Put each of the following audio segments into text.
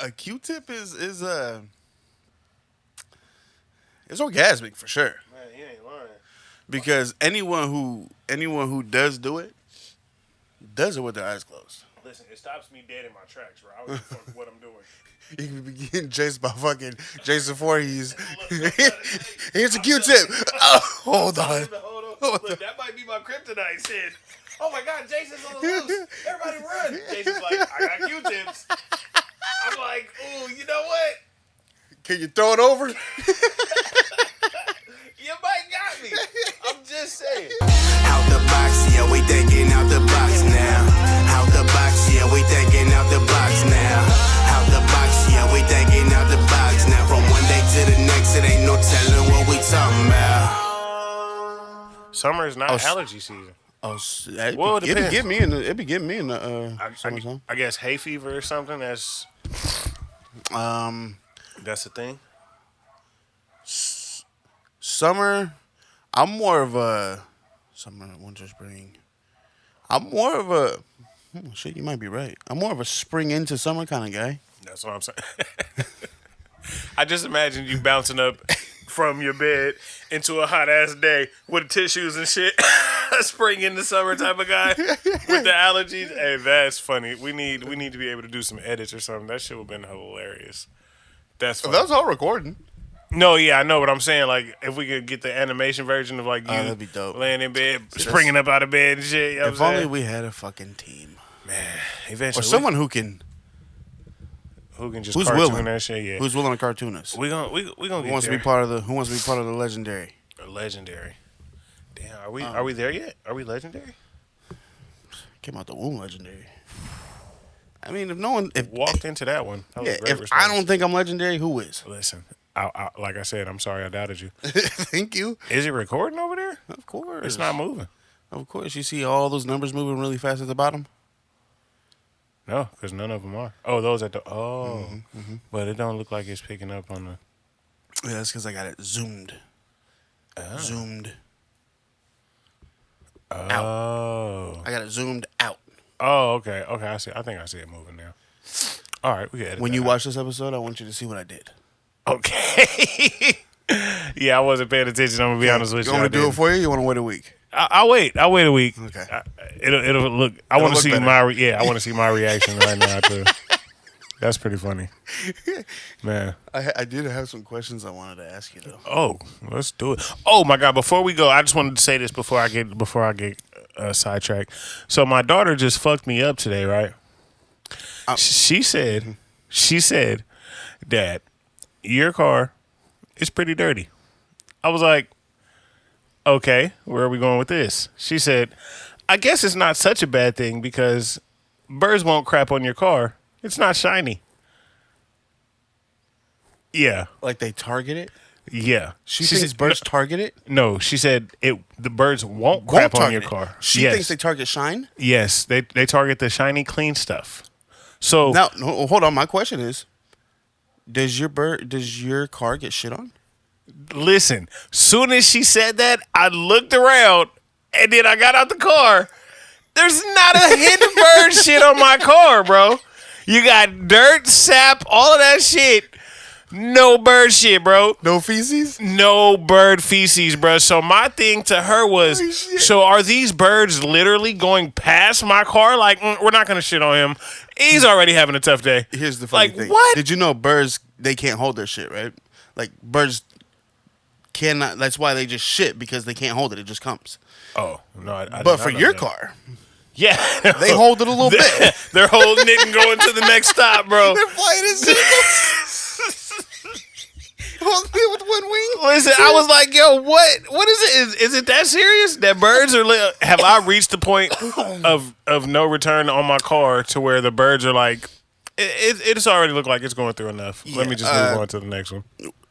A Q-tip is it's orgasmic for sure. Man, you ain't lying. Because anyone who does do it does it with their eyes closed. Listen, it stops me dead in my tracks, bro. I don't give a fuck what I'm doing. You can be getting chased by fucking Jason Voorhees. Look, Here's a Q-tip. Oh, hold on. Look, that might be my kryptonite shit. Oh my God, Jason's on the loose. Everybody run. Jason's like, I got Q-tips. I'm like, ooh, you know what? Can you throw it over? You might got me. I'm just saying. Out the box, yeah, we thinking out the box now. Out the box, yeah, we thinking out the box now. Out the box, yeah, we thinking out the box now. From one day to the next, it ain't no telling what we talking about. Summer is not allergy season. Well, it be getting me in the summertime. I guess hay fever or something. That's the thing. Summer, I'm more of a summer, winter, spring. I'm more of a shit. You might be right. I'm more of a spring into summer kind of guy. That's what I'm saying. I just imagine you bouncing up from your bed into a hot ass day with tissues and shit. Spring into summer type of guy with the allergies. Hey, that's funny. We need to be able to do some edits or something. That shit would have been hilarious. That's funny. That was all recording. No, yeah, I know what I'm saying. Like, if we could get the animation version of like you that'd be dope. laying in bed, springing up out of bed and shit. You know If only we had a fucking team, man. Eventually, or someone who can just who's cartoon willing that shit. Yeah, who's willing to cartoon us. we gonna Who get wants there. to be part of the legendary? Legendary. Damn, are we there yet? Are we legendary? Came out the womb legendary. I mean, if Walked into that one. That was a great if response. I don't think I'm legendary, who is? Listen, I like I said, I'm sorry I doubted you. Thank you. Is it recording over there? Of course, It's not moving. Of course, you see all those numbers moving really fast at the bottom. No, because none of them are. Oh, those at the but it don't look like it's picking up on the. Yeah, that's because I got it zoomed. Zoomed. Oh. I got it zoomed out. Oh, okay. Okay, I see. I think I see it moving now. All right, we can edit When that you out. watch this episode, I want you to see what I did. Okay. Yeah, I wasn't paying attention. I'm gonna be honest with you. You want me to do I it for you? You want to wait a week? I'll wait. I'll wait a week. Okay. It'll look. I want to look see better. I want to see my reaction right now. Too. That's pretty funny, man. I did have some questions I wanted to ask you though. Oh, let's do it. Oh my God! Before we go, I just wanted to say this before I get sidetracked. So my daughter just fucked me up today, right? She said, Dad, your car is pretty dirty. I was like, okay, where are we going with this? She said, I guess it's not such a bad thing because birds won't crap on your car. It's not shiny. Yeah. Like they target it? Yeah. She thinks birds target it? No, she said the birds won't crap on your target it. car. She Yes. thinks they target shine? Yes, they target the shiny, clean stuff. So Now, no, hold on. My question is, does your car get shit on? listen, soon as she said that, I looked around and then I got out the car. There's not a hidden bird shit on my car, bro. You got dirt, sap, all of that shit. No bird shit, bro. No feces? No bird feces, bro. So my thing to her was, Holy shit. so are these birds literally going past my car? Like, we're not going to shit on him. He's already having a tough day. Here's the funny Like, thing. what? Did you know birds, they can't hold their shit, right? Like, birds cannot, that's why they just shit, because they can't hold it. It just comes. Oh, no. I did But not for know your that. car, Yeah. they hold it a little bit. They're holding it and going to the next stop, bro. They're flying in circles. Holding it with one wing. Listen, I was like, yo, what is it? Is it that serious? That birds are have I reached the point of no return on my car to where the birds are like, it's already looked like it's going through enough. Let me just move on to the next one.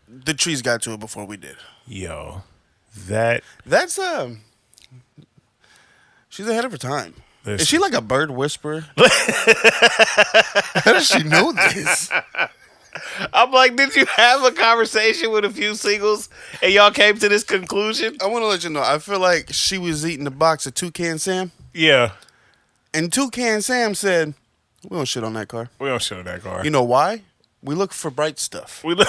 The trees got to it before we did. Yo, that's she's ahead of her time. Listen. Is she like a bird whisperer? How does she know this? I'm like, did you have a conversation with a few singles and y'all came to this conclusion? I want to let you know, I feel like she was eating a box of Toucan Sam, Yeah, and Toucan Sam said, we don't shit on that car. we don't show that car. You know why? We look for bright stuff. We look.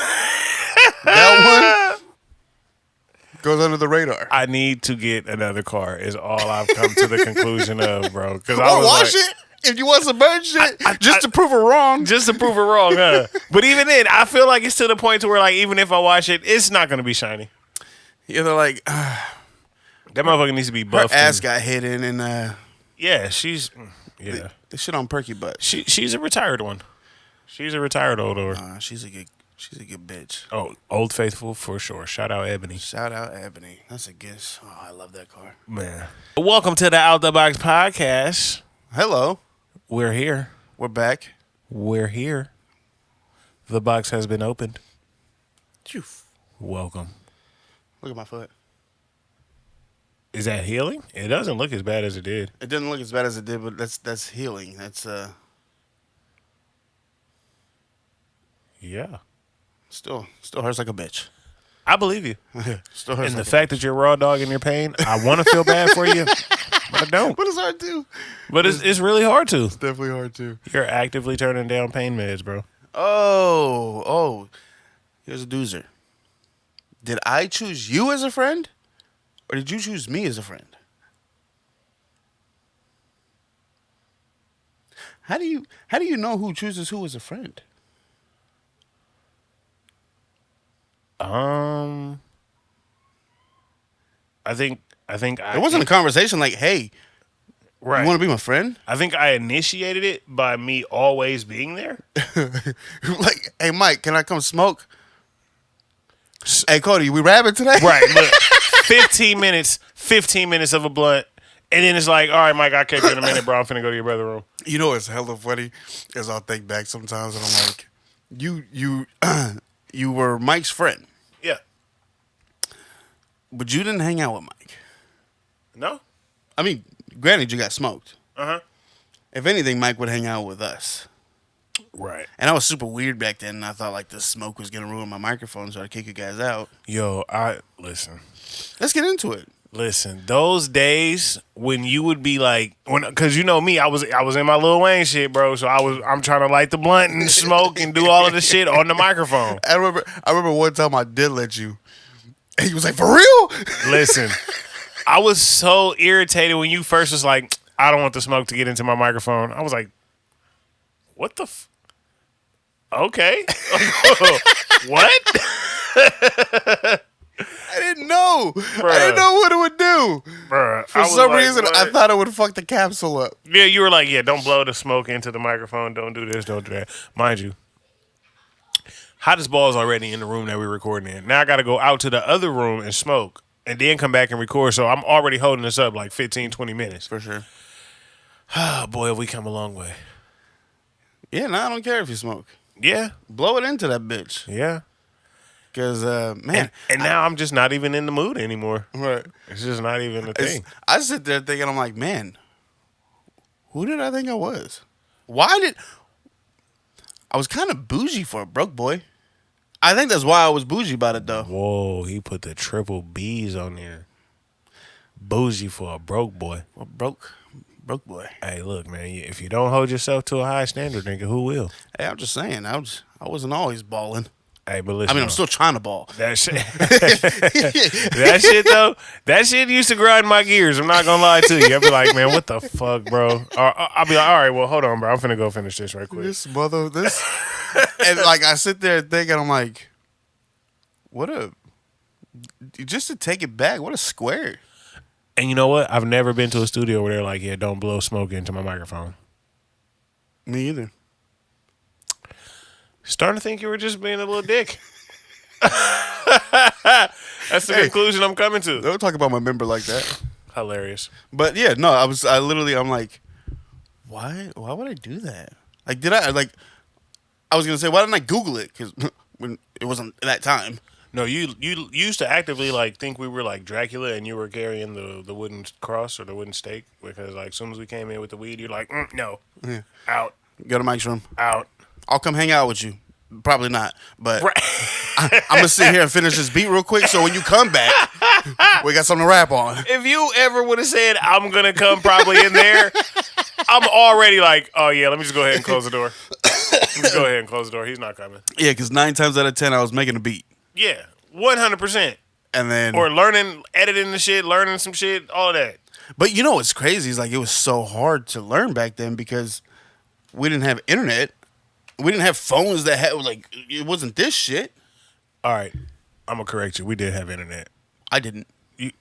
That one goes under the radar. I need to get another car. Is all I've come to the conclusion of, bro. Because I Or was wash like, it if you want some bird shit, just to prove it wrong. just to prove it wrong, huh? But even then, I feel like it's to the point to where, like, even if I wash it, it's not gonna be shiny. Yeah, they're like, That motherfucker needs to be her buffed. ass got hidden, and Yeah, she's. Yeah, the shit on perky butt. she's a retired one. She's a retired old or. She's a good bitch. Oh, Old Faithful for sure. Shout out Ebony. Shout out Ebony. That's a guess. Oh, I love that car. Man. Welcome to the Out the Box Podcast. Hello, We're here. we're back. We're here. The box has been opened. Phew. Welcome. Look at my foot. Is that healing? It doesn't look as bad as it did. It didn't look as bad as it did, but that's healing. That's Yeah. still hurts like a bitch. I believe you. Still hurts. And the like fact that you're raw dog in your pain, I want to feel bad for you, but I don't. But it's hard too. But it's really hard to. It's definitely hard too. You're actively turning down pain meds, bro. Oh. Here's a doozer. Did I choose you as a friend, or did you choose me as a friend? How do you know who chooses who as a friend? I think It wasn't a conversation like, "Hey, right. you want to be my friend?" I think I initiated it by me always being there. Like, "Hey, Mike, can I come smoke?" Hey, Cody, we rapping today? Right. Look, 15 minutes of a blunt. And then it's like, all right, Mike, I'll catch you in a minute, bro. I'm finna go to your brother room. You know what's hella funny is I'll think back sometimes and I'm like, you were Mike's friend, Yeah. but you didn't hang out with Mike. No? I mean, granted, you got smoked. Uh-huh. If anything, Mike would hang out with us. Right. And I was super weird back then, and I thought like the smoke was gonna ruin my microphone, so I'd kick you guys out. Yo, listen. Let's get into it. Listen, those days when you would be like, because you know me, I was in my Lil Wayne shit, bro. So I'm trying to light the blunt and smoke and do all of the shit on the microphone. I remember one time I did let you, and he was like, "For real?" Listen, I was so irritated when you first was like, I don't want the smoke to get into my microphone. I was like, what the okay. What? I didn't know. Bruh. I didn't know what it would do. Bruh, For some reason, I thought it would fuck the capsule up. Yeah, you were like, yeah, don't blow the smoke into the microphone. Don't do this, don't do that. Mind you, hottest balls already in the room that we're recording in. Now I got to go out to the other room and smoke and then come back and record. So I'm already holding this up like 15, 20 minutes. For sure. Oh, boy, have we come a long way. Yeah, no, I don't care if you smoke. Yeah. Blow it into that bitch. Yeah. Because, man. And now I'm just not even in the mood anymore. Right. It's just not even a thing. I sit there thinking, I'm like, man, who did I think I was? I was kind of bougie for a broke boy. I think that's why I was bougie about it, though. Whoa, he put the triple B's on there. Bougie for a broke boy. A broke boy. Hey, look, man, if you don't hold yourself to a high standard, nigga, who will? Hey, I'm just saying, I wasn't always balling. Hey, but listen. I mean, I'm still trying to ball. That shit. That shit, though, that shit used to grind my gears. I'm not going to lie to you. I'd be like, man, what the fuck, bro? I'll be like, all right, well, hold on, bro. I'm finna go finish this right quick. This. And, like, I sit there thinking, I'm like, just to take it back, what a square. And you know what? I've never been to a studio where they're like, yeah, don't blow smoke into my microphone. Me either. Starting to think you were just being a little dick. That's the conclusion I'm coming to. Don't talk about my member like that. Hilarious. But yeah, no, I'm like, why would I do that? Like, I was going to say, why didn't I Google it? Because when it wasn't that time. No, you used to actively like think we were like Dracula and you were carrying the wooden cross or the wooden stake because like as soon as we came in with the weed, you're like, no, Yeah. out, Go to Mike's room. out. I'll come hang out with you. Probably not, but Right. I'm going to sit here and finish this beat real quick so when you come back, we got something to rap on. If you ever would have said I'm gonna come probably in there, I'm already like, oh yeah, let me just go ahead and close the door. Go ahead and close the door. He's not coming. Yeah, because 9 times out of 10, I was making a beat. Yeah, 100%. And then, Or learning, editing the shit, learning some shit, all of that. but you know what's crazy is like it was so hard to learn back then because we didn't have internet. We didn't have phones that had like it wasn't this shit. All right, I'm gonna correct you. We did have internet. I didn't.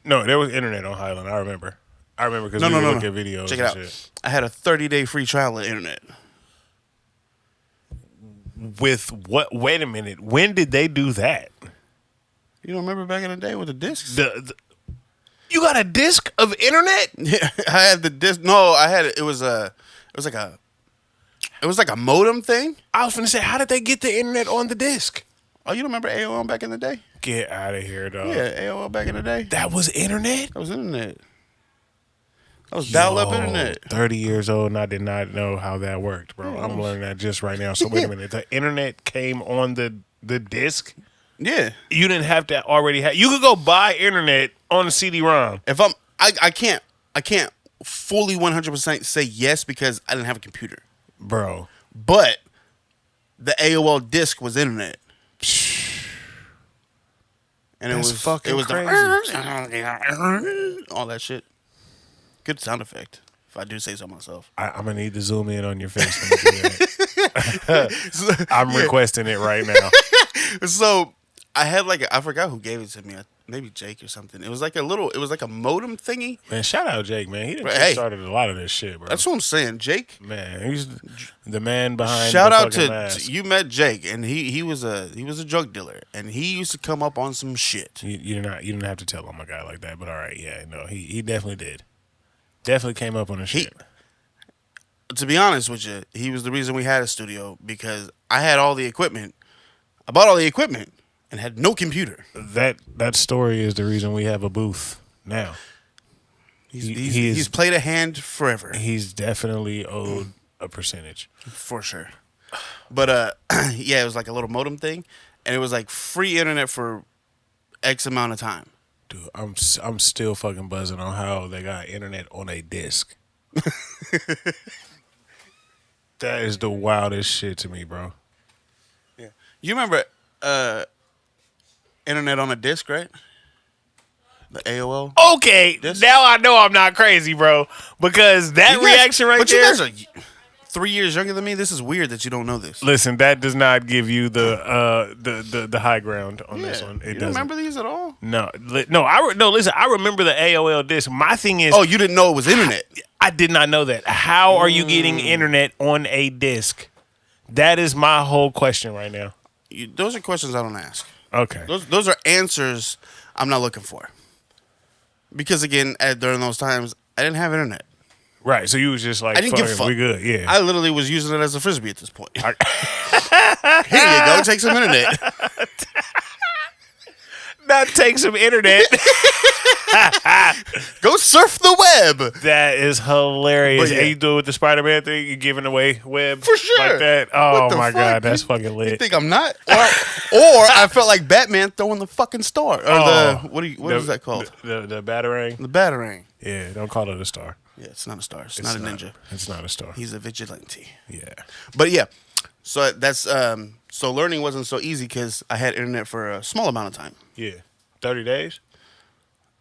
No, there was internet on Highland. I remember because we would look at videos. Check it out. Shit. I had a 30-day free trial of internet. With what? Wait a minute. When did they do that? You don't remember back in the day with the discs? You got a disc of internet? Yeah, I had the disc. No, I had it. It was like a modem thing. I was gonna say, how did they get the internet on the disc? Oh, you don't remember AOL back in the day? Get out of here, dog. Yeah, AOL back in the day. That was internet? That was internet. That was dial-up internet. 30 years old, and I did not know how that worked, bro. Yeah, I'm learning that just right now. So wait a minute. The internet came on the disc? Yeah. You didn't have to already have. You could go buy internet on a CD-ROM. If I can't fully 100% say yes because I didn't have a computer. Bro. But the AOL disc was internet. And That's it was fucking crazy. All that shit. Good sound effect, if I do say so myself. I'm gonna need to zoom in on your face when you do that. I'm requesting it right now. So I had I forgot who gave it to me. Maybe Jake or something. It was like a modem thingy. Man, shout out Jake, man. He done started a lot of this shit, bro. That's what I'm saying, Jake. Man, he's the man behind. Shout the out to mask. you met Jake, and he was a drug dealer, and he used to come up on some shit. You didn't have to tell him a guy like that, but all right, yeah, no, he definitely did. Definitely came up on a shit. To be honest with you, he was the reason we had a studio because I had all the equipment. I bought all the equipment and had no computer. That story is the reason we have a booth now. He's played a hand forever. He's definitely owed a percentage. For sure. But yeah, it was like a little modem thing, and it was like free internet for X amount of time. Dude, I'm still fucking buzzing on how they got internet on a disc. That is the wildest shit to me, bro. Yeah. You remember internet on a disc, right? The AOL. Okay, disc? now I know I'm not crazy, bro, because that reaction right there. You guys are 3 years younger than me. This is weird that you don't know this. Listen, that does not give you the high ground on this one. It you doesn't. remember these at all? No. Listen, I remember the AOL disc. My thing is, oh, you didn't know it was internet. I did not know that. How are you getting internet on a disc? That is my whole question right now. Those are questions I don't ask. Okay. Those are answers I'm not looking for. Because again, during those times, I didn't have internet. Right, so you was just like, I didn't give a fuck. We good, yeah. I literally was using it as a frisbee at this point. Here you go, take some internet. Not take some internet. Go surf the web. That is hilarious. Yeah. And you do it with the Spider-Man thing, you giving away web for sure like that. Oh my god, that's fucking lit. You think I'm not? Or I felt like Batman throwing the fucking star. Or what is that called? The Batarang. The Batarang. Yeah, don't call it a star. Yeah, it's not a star. It's not a ninja. It's not a star. He's a vigilante. Yeah. But yeah, so that's so learning wasn't so easy because I had internet for a small amount of time. Yeah. 30 days?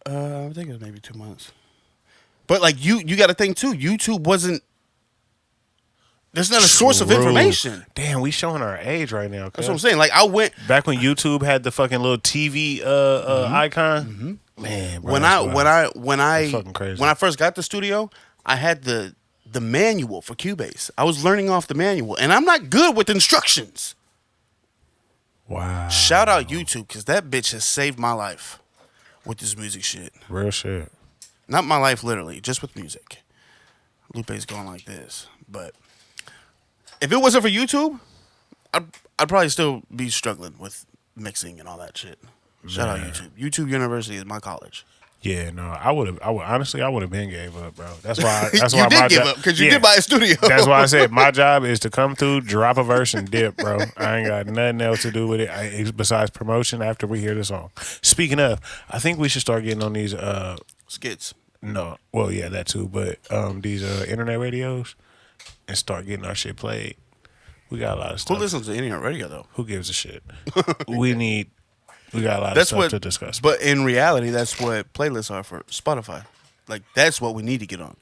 I think it was maybe 2 months. But like you got to think too. YouTube wasn't. There's not a source of information. Damn, we showing our age right now. That's what I'm saying. Like I went back when YouTube had the fucking little TV icon. Mm-hmm. Man, bro, when I first got the studio, I had the manual for Cubase. I was learning off the manual, and I'm not good with instructions. Wow! Shout out YouTube because that bitch has saved my life with this music shit. Real shit. Not my life, literally, just with music. Lupe's going like this, but if it wasn't for YouTube, I'd probably still be struggling with mixing and all that shit. Shout out YouTube. YouTube University is my college. Yeah, no, I would have been gave up, bro. That's why. That's you why did my give up because you did buy a studio. That's why I said my job is to come through, drop a verse, and dip, bro. I ain't got nothing else to do with it besides promotion. After we hear the song. Speaking of, I think we should start getting on these skits. No, well, yeah, that too, but these internet radios and start getting our shit played. We got a lot of Who stuff. listens to internet radio though? Who gives a shit? We got a lot of That's stuff what to discuss. But in reality, that's what playlists are for Spotify. Like that's what we need to get on.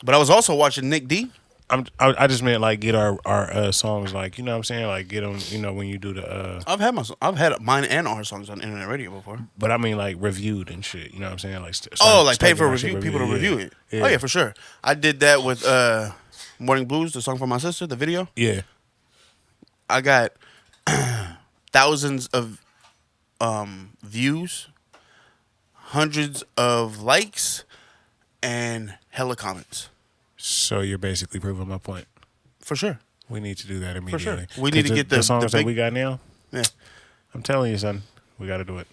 But I was also watching Nick D. I just meant like get our songs, like, you know what I'm saying, like get them, you know, when you do the I've had mine and our songs on internet radio before. but I mean like reviewed and shit, you know what I'm saying, like Pay for a review, people to review it. Yeah. Oh yeah, for sure. I did that with Morning Blues, the song for my sister, the video. Yeah. I got thousands of views, hundreds of likes, and hella comments. So you're basically proving my point. For sure. We need to do that For immediately. sure. We need to get the songs the that we got now. Yeah. I'm telling you, son, we got to do it.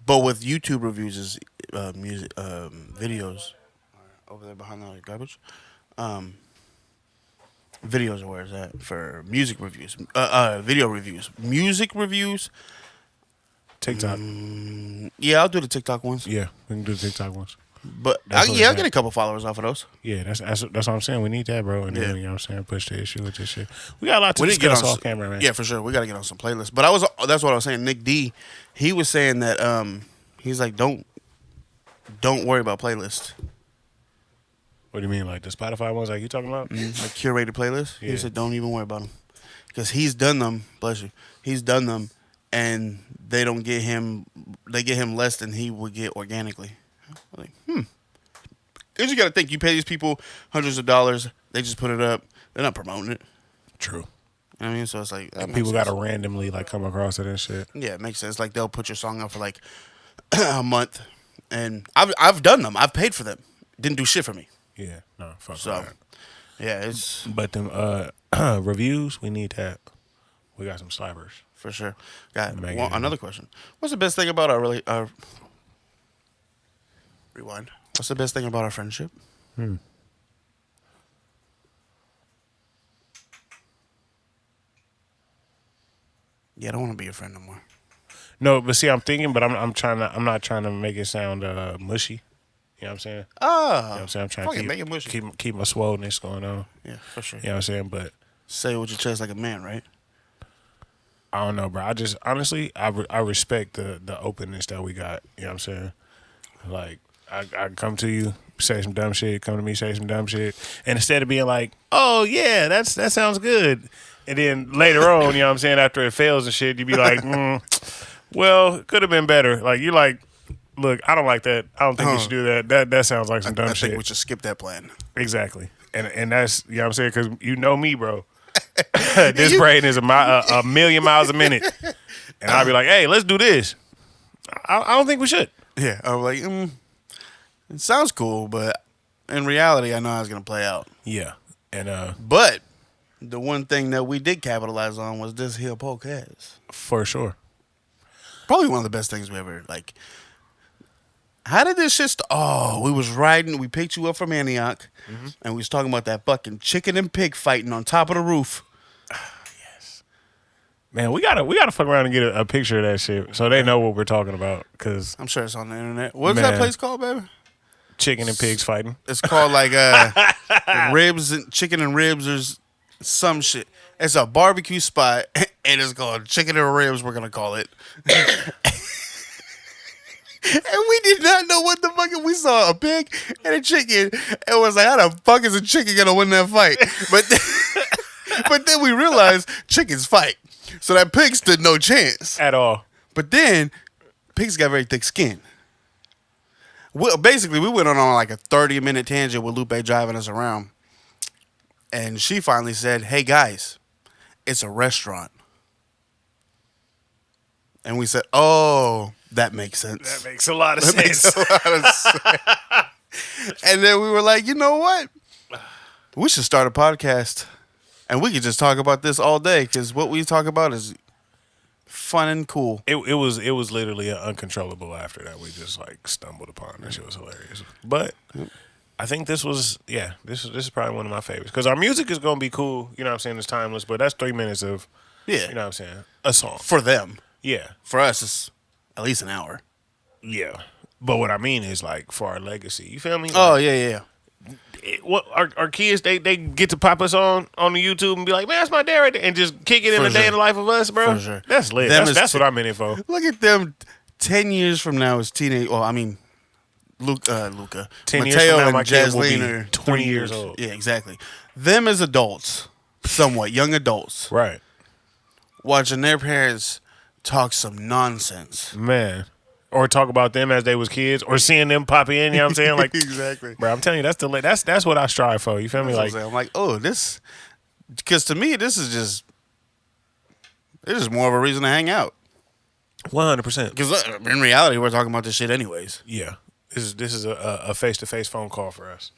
But with YouTube reviews is music videos over there behind the garbage. Videos are where it's at for music reviews. Video reviews. Music reviews. TikTok. Yeah, I'll do the TikTok ones. Yeah, we can do the TikTok ones. But That's what I'll it's get at. a couple followers off of those. Yeah, that's what I'm saying. We need that, bro. And Yeah. then, you know what I'm saying, push the issue with this shit. We got a lot to We need to get discuss on off camera, man. Yeah, for sure. We got to get on some playlists. But that's what I was saying. Nick D, he was saying that he's like, don't worry about playlists. What do you mean, like the Spotify ones like you talking about? Like curated playlists. Yeah. He said, don't even worry about them. Because he's done them. Bless you. He's done them. And they don't get him, they get him less than he would get organically. I'm like, Because you got to think, you pay these people hundreds of dollars. They just put it up. They're not promoting it. True. You know what I mean? So it's like, that makes People got to sense. randomly like come across it and shit. Yeah, it makes sense. Like they'll put your song out for like a month. And I've done them. I've paid for them. Didn't do shit for me. Yeah, no, fuck So, that. yeah, it's But them reviews, we need that. We got some slappers. for sure. Got Make one, it. another question. What's the best thing about our rewind? What's the best thing about our friendship? Yeah, I don't want to be your friend no more. No, but see, I'm thinking, but I'm not trying to make it sound mushy. You know what I'm saying? Oh, You know what I'm saying? I'm trying fuck it, to make it mushy. keep my swollenness going on. Yeah, for sure. You know what I'm saying? But Say it with your chest like a man, right? I don't know, bro. I just honestly, I respect the openness that we got. You know what I'm saying? Like, I come to you, say some dumb shit. Come to me, say some dumb shit. And instead of being like, oh yeah, that sounds good, and then later on, you know what I'm saying, after it fails and shit, you be like, well, it could have been better. Like you're like, look, I don't like that. I don't think you should do that. That sounds like some dumb I shit. think we should skip that plan. Exactly. And that's, you know what I'm saying, because you know me, bro. This brain is a million miles a minute. And I'll be like, hey, let's do this. I don't think we should. Yeah, I'm like, it sounds cool, but in reality, I know how it's gonna play out. Yeah. And But the one thing that we did capitalize on was this here Pokecast. for sure. Probably one of the best things we ever like. How did this shit start? Oh, we was riding. We picked you up from Antioch, and we was talking about that fucking chicken and pig fighting on top of the roof. Man, we gotta fuck around and get a picture of that shit so they know what we're talking about. Cause I'm sure it's on the internet. What's Man. that place called, baby? chicken and pigs fighting. It's called like ribs and chicken and ribs or some shit. It's a barbecue spot, and it's called chicken and ribs. We're gonna call it. And we did not know what the fuck. We saw a pig and a chicken, and was like, "How the fuck is a chicken gonna win that fight?" But then we realized chickens fight, so that pig stood no chance. At all. But then pigs got very thick skin. Well, basically, we went on like a 30-minute tangent with Lupe driving us around. And she finally said, hey, guys, it's a restaurant. And we said, oh, that makes sense. That makes a lot of That makes sense. a lot of sense. And then we were like, you know what? We should start a podcast. And we could just talk about this all day because what we talk about is fun and cool. It was literally an uncontrollable laughter that we just like stumbled upon. That shit was hilarious. But I think this is probably one of my favorites because our music is gonna be cool. You know what I'm saying? It's timeless, but that's 3 minutes of you know what I'm saying, a song For them. Yeah, For us, it's at least an hour. yeah. But what I mean is like for our legacy. You feel me? Oh, Like, yeah. what our kids they get to pop us on the YouTube and be like, man, that's my dad right there, and just kick it in For the day sure. in the life of us, bro. For sure. That's lit. Them That's is what I'm in it for. Look at them 10 years from now as teenage. Well, I mean, Luca. 10 years Mateo from now, and my kid will be Jasleen are 20 3 years old. Yeah, exactly. Them as adults, somewhat young adults, Right. watching their parents talk some nonsense. Man. Or talk about them as they was kids, or seeing them pop in, you know what I'm saying? Like, Exactly. bro, I'm telling you, that's what I strive for. You feel me? Like, I'm like, oh, this, because to me, this is just more of a reason to hang out. 100%. Because in reality, we're talking about this shit anyways. Yeah. This is a face-to-face phone call for us.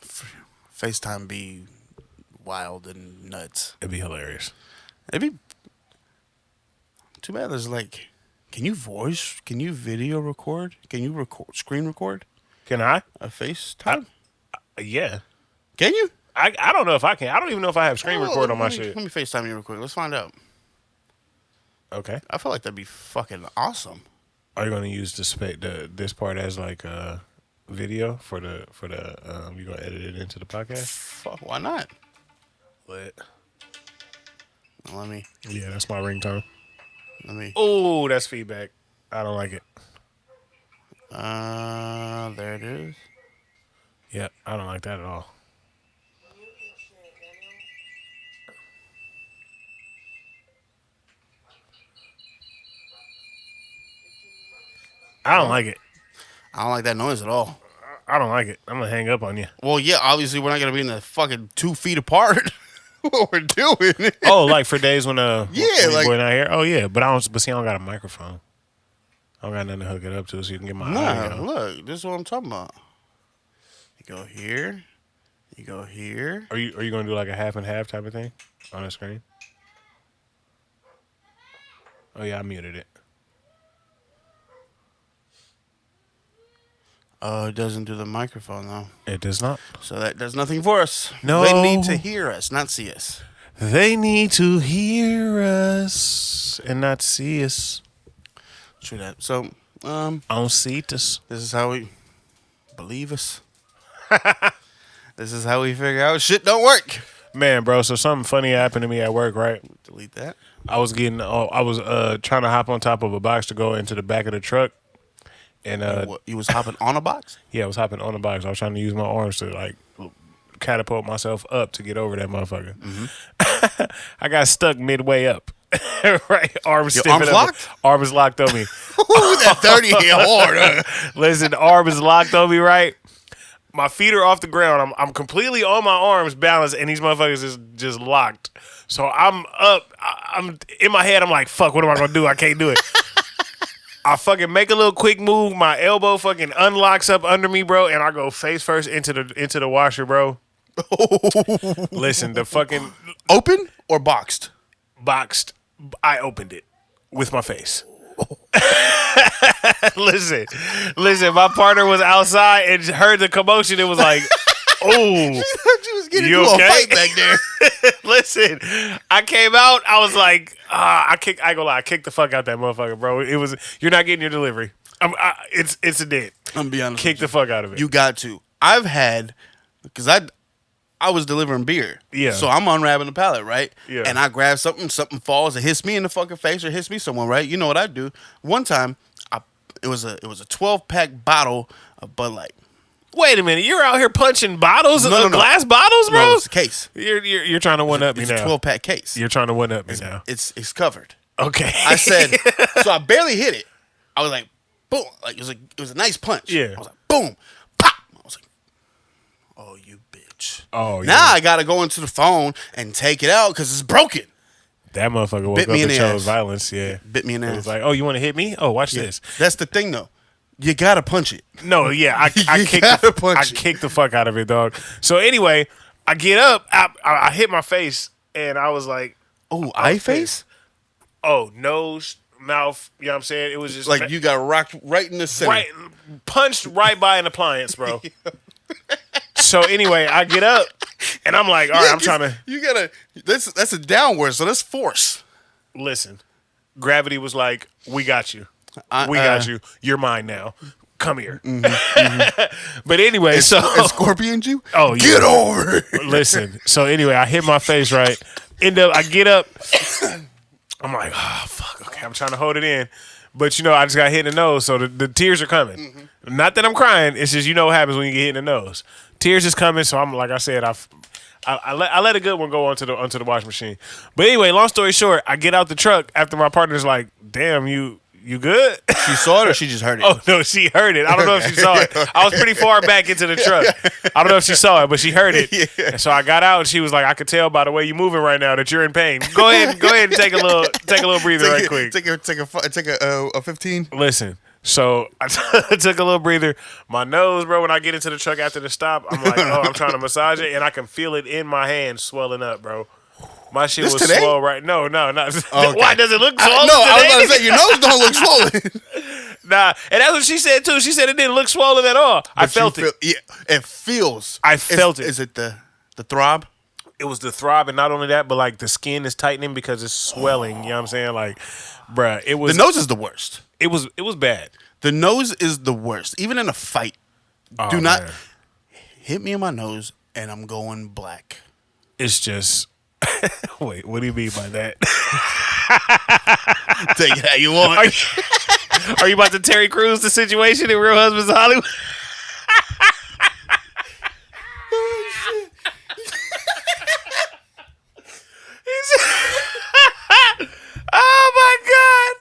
FaceTime be wild and nuts. It'd be hilarious. It'd be too bad. There's like, can you video record? Can you screen record Can I? a FaceTime? Yeah. Can you? I don't know if I can. I don't even know if I have screen record on my shit. Let me FaceTime you real quick. Let's find out. Okay. I feel like that'd be fucking awesome. Are you going to use this part as like a video for the you going to edit it into the podcast? Fuck, why not? Lit. Let me. Yeah, that's my ringtone. Let Oh, that's feedback. I don't like it. There it is. Yeah, I don't like that at all. I don't like it. I don't like that noise at all. I don't like it. I'm gonna hang up on you. Well, yeah, obviously we're not gonna be in the fucking 2 feet apart. What we're doing? Oh, like for days when Yeah, like- we're not here. Oh yeah, but I don't got a microphone. I don't got nothing to hook it up to, so you can get my Nah, audio. look, this is what I'm talking about. You go here. You go here. Are you gonna do like a half and half type of thing on the screen? Oh yeah, I muted it. Oh, it doesn't do the microphone though. It does not. So that does nothing for us. No. They need to hear us, not see us. They need to hear us and not see us. True that. So, On Cetus. this is how we believe us. This is how we figure out shit don't work. Man, bro, so something funny happened to me at work, right? Delete that. I was trying to hop on top of a box to go into the back of the truck. And What, you was hopping on a box? yeah, I was hopping on the box. I was trying to use my arms to like catapult myself up to get over that motherfucker. Mm-hmm. I got stuck midway up. Right, arms stiff. arms locked? Arms locked on me. Ooh, that 30 hit hard. Listen, the arm is locked on me, right? My feet are off the ground. I'm completely on my arms, balanced, and these motherfuckers is just locked. So I'm up. I'm in my head. I'm like, fuck, what am I gonna do? I can't do it. I fucking make a little quick move. My elbow fucking unlocks up under me, bro, and I go face first into the washer, bro. Listen, the fucking Open or boxed? boxed. I opened it with my face. Listen, my partner was outside and heard the commotion. It was like, oh, You was getting You into okay? a fight back there. listen. I came out. I was like, I ain't gonna lie. I kicked the fuck out that motherfucker, bro. It was, you're not getting your delivery. It's a dead. I'm gonna be honest. Kick with the fuck out of it. You got to. I've had, because I was delivering beer. Yeah. So I'm unwrapping the pallet, right? Yeah. And I grab something falls, it hits me in the fucking face or hits me somewhere, right? You know what I do? One time, it was a 12-pack bottle of Bud Light. Wait a minute. You're out here punching bottles, No. glass bottles, bro. No, it's a case. You're trying to one up me It's now. a 12-pack case. You're trying to one up me now. It's covered. Okay. I said, so I barely hit it. I was like, boom. Like it was a nice punch. Yeah. I was like, boom, pop. I was like, oh, you bitch. Oh, yeah. Now I gotta go into the phone and take it out because it's broken. That motherfucker woke Bit up me in and the chose ass. violence. Yeah. Bit me in the It ass. was like, oh, you want to hit me? Oh, watch this. That's the thing, though. You gotta punch it. No, yeah, I You kicked gotta punch it. the fuck out of it, dog. So anyway, I get up, I hit my face, and I was like, Oh, eye face? oh, nose, mouth. You know what I'm saying? It was just Like you got rocked right in the center. right, punched right by an appliance, bro. So anyway, I get up, and I'm like, all right, I'm trying to You gotta. That's a downward, so that's force. listen. Gravity was like, we got you. I- We got you. You're mine now. come here. But anyway, so it scorpioned you. Oh, get yeah. over it. Listen. So anyway, I hit my face right. I get up. I'm like, oh fuck. Okay, I'm trying to hold it in, but I just got hit in the nose, so the tears are coming. Not that I'm crying. It's just what happens when you get hit in the nose. Tears is coming. So I'm like I said, I let a good one go onto the washing machine. But anyway, long story short, I get out the truck after my partner's like, damn, you good? She saw it or she just heard it? Oh, no, she heard it. I don't know if she saw it. I was pretty far back into the truck. I don't know if she saw it, but she heard it. Yeah. And so I got out and she was like, I could tell by the way you're moving right now that you're in pain. Go ahead and take a little breather right quick. Take a 15. Listen. So I took a little breather. My nose, bro, when I get into the truck after the stop, I'm like, I'm trying to massage it, and I can feel it in my hand swelling up, bro. My shit was today? swole right. No, not. Okay. Why does it look swollen? No, I was today? about to say your nose don't look swollen. Nah, and that's what she said too. She said it didn't look swollen at all. I felt it. Yeah, it feels. I felt it. Is it the throb? It was the throb, and not only that, but like the skin is tightening because it's swelling. You know what I'm saying? Like, bruh, it was. The nose is the worst. It was bad. The nose is the worst. Even in a fight, Oh, do not man. hit me in my nose, and I'm going black. It's just. Wait, what do you mean by that? Take it how you want. Are you about to Terry Crews the situation in Real Husbands of Hollywood? Oh my God,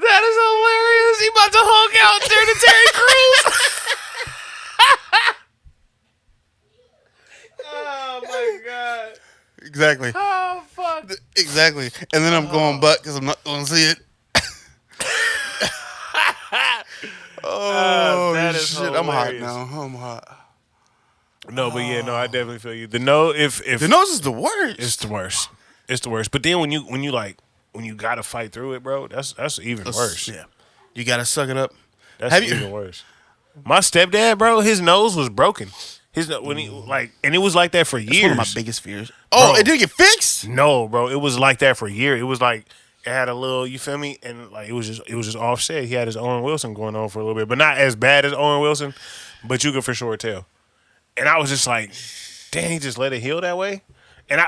that is hilarious! He about to Hulk out during the Terry Crews. Oh my God! Exactly. Oh fuck! Exactly. And then I'm going butt because I'm not going to see it. Oh, that is shit. I'm hot hilarious. now. I'm hot. No, but yeah, no, I definitely feel you. The nose, if The nose is the worst. it's the worst. It's the worst. But then when you gotta fight through it, bro, that's even worse. Yeah. You got to suck it up. That's Have you- even worse. My stepdad, bro, his nose was broken. When he and it was like that for It's years. one of my biggest fears. Oh, Bro. it didn't get fixed? No, bro, it was like that for years. It was like it had a little, you feel me, and like it was just offset. He had his Owen Wilson going on for a little bit, but not as bad as Owen Wilson, but you could for sure tell. And I was just like, dang, he just let it heal that way. And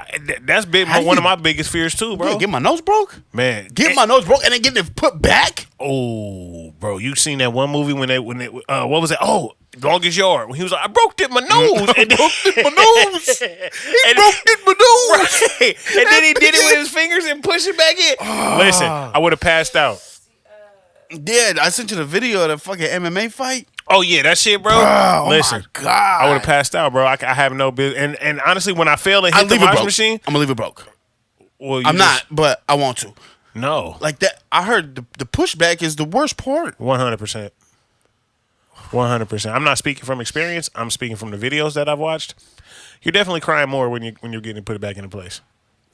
that's been one of my biggest fears too, bro. Yeah, get my nose broke? Man, Get my nose broke and then get it put back? Oh, bro, you seen that one movie when what was that? Oh, Longest Yard. When he was like, I broke my nose. I broke my nose. He broke my nose. Right. And then he did it with his fingers and pushed it back in. Listen, I would have passed out. Yeah, I sent you the video of the fucking MMA fight. Oh yeah, that shit, bro. Oh, Listen, my God. I would have passed out, bro. I have no business. And honestly, when I failed and I hit the leave it washing broke. machine, I'm gonna leave it broke. well, I'm not, but I want to. No, Like that, I heard the pushback is the worst part. 100%. 100%. I'm not speaking from experience. I'm speaking from the videos that I've watched. You're definitely crying more when you're getting put back into place.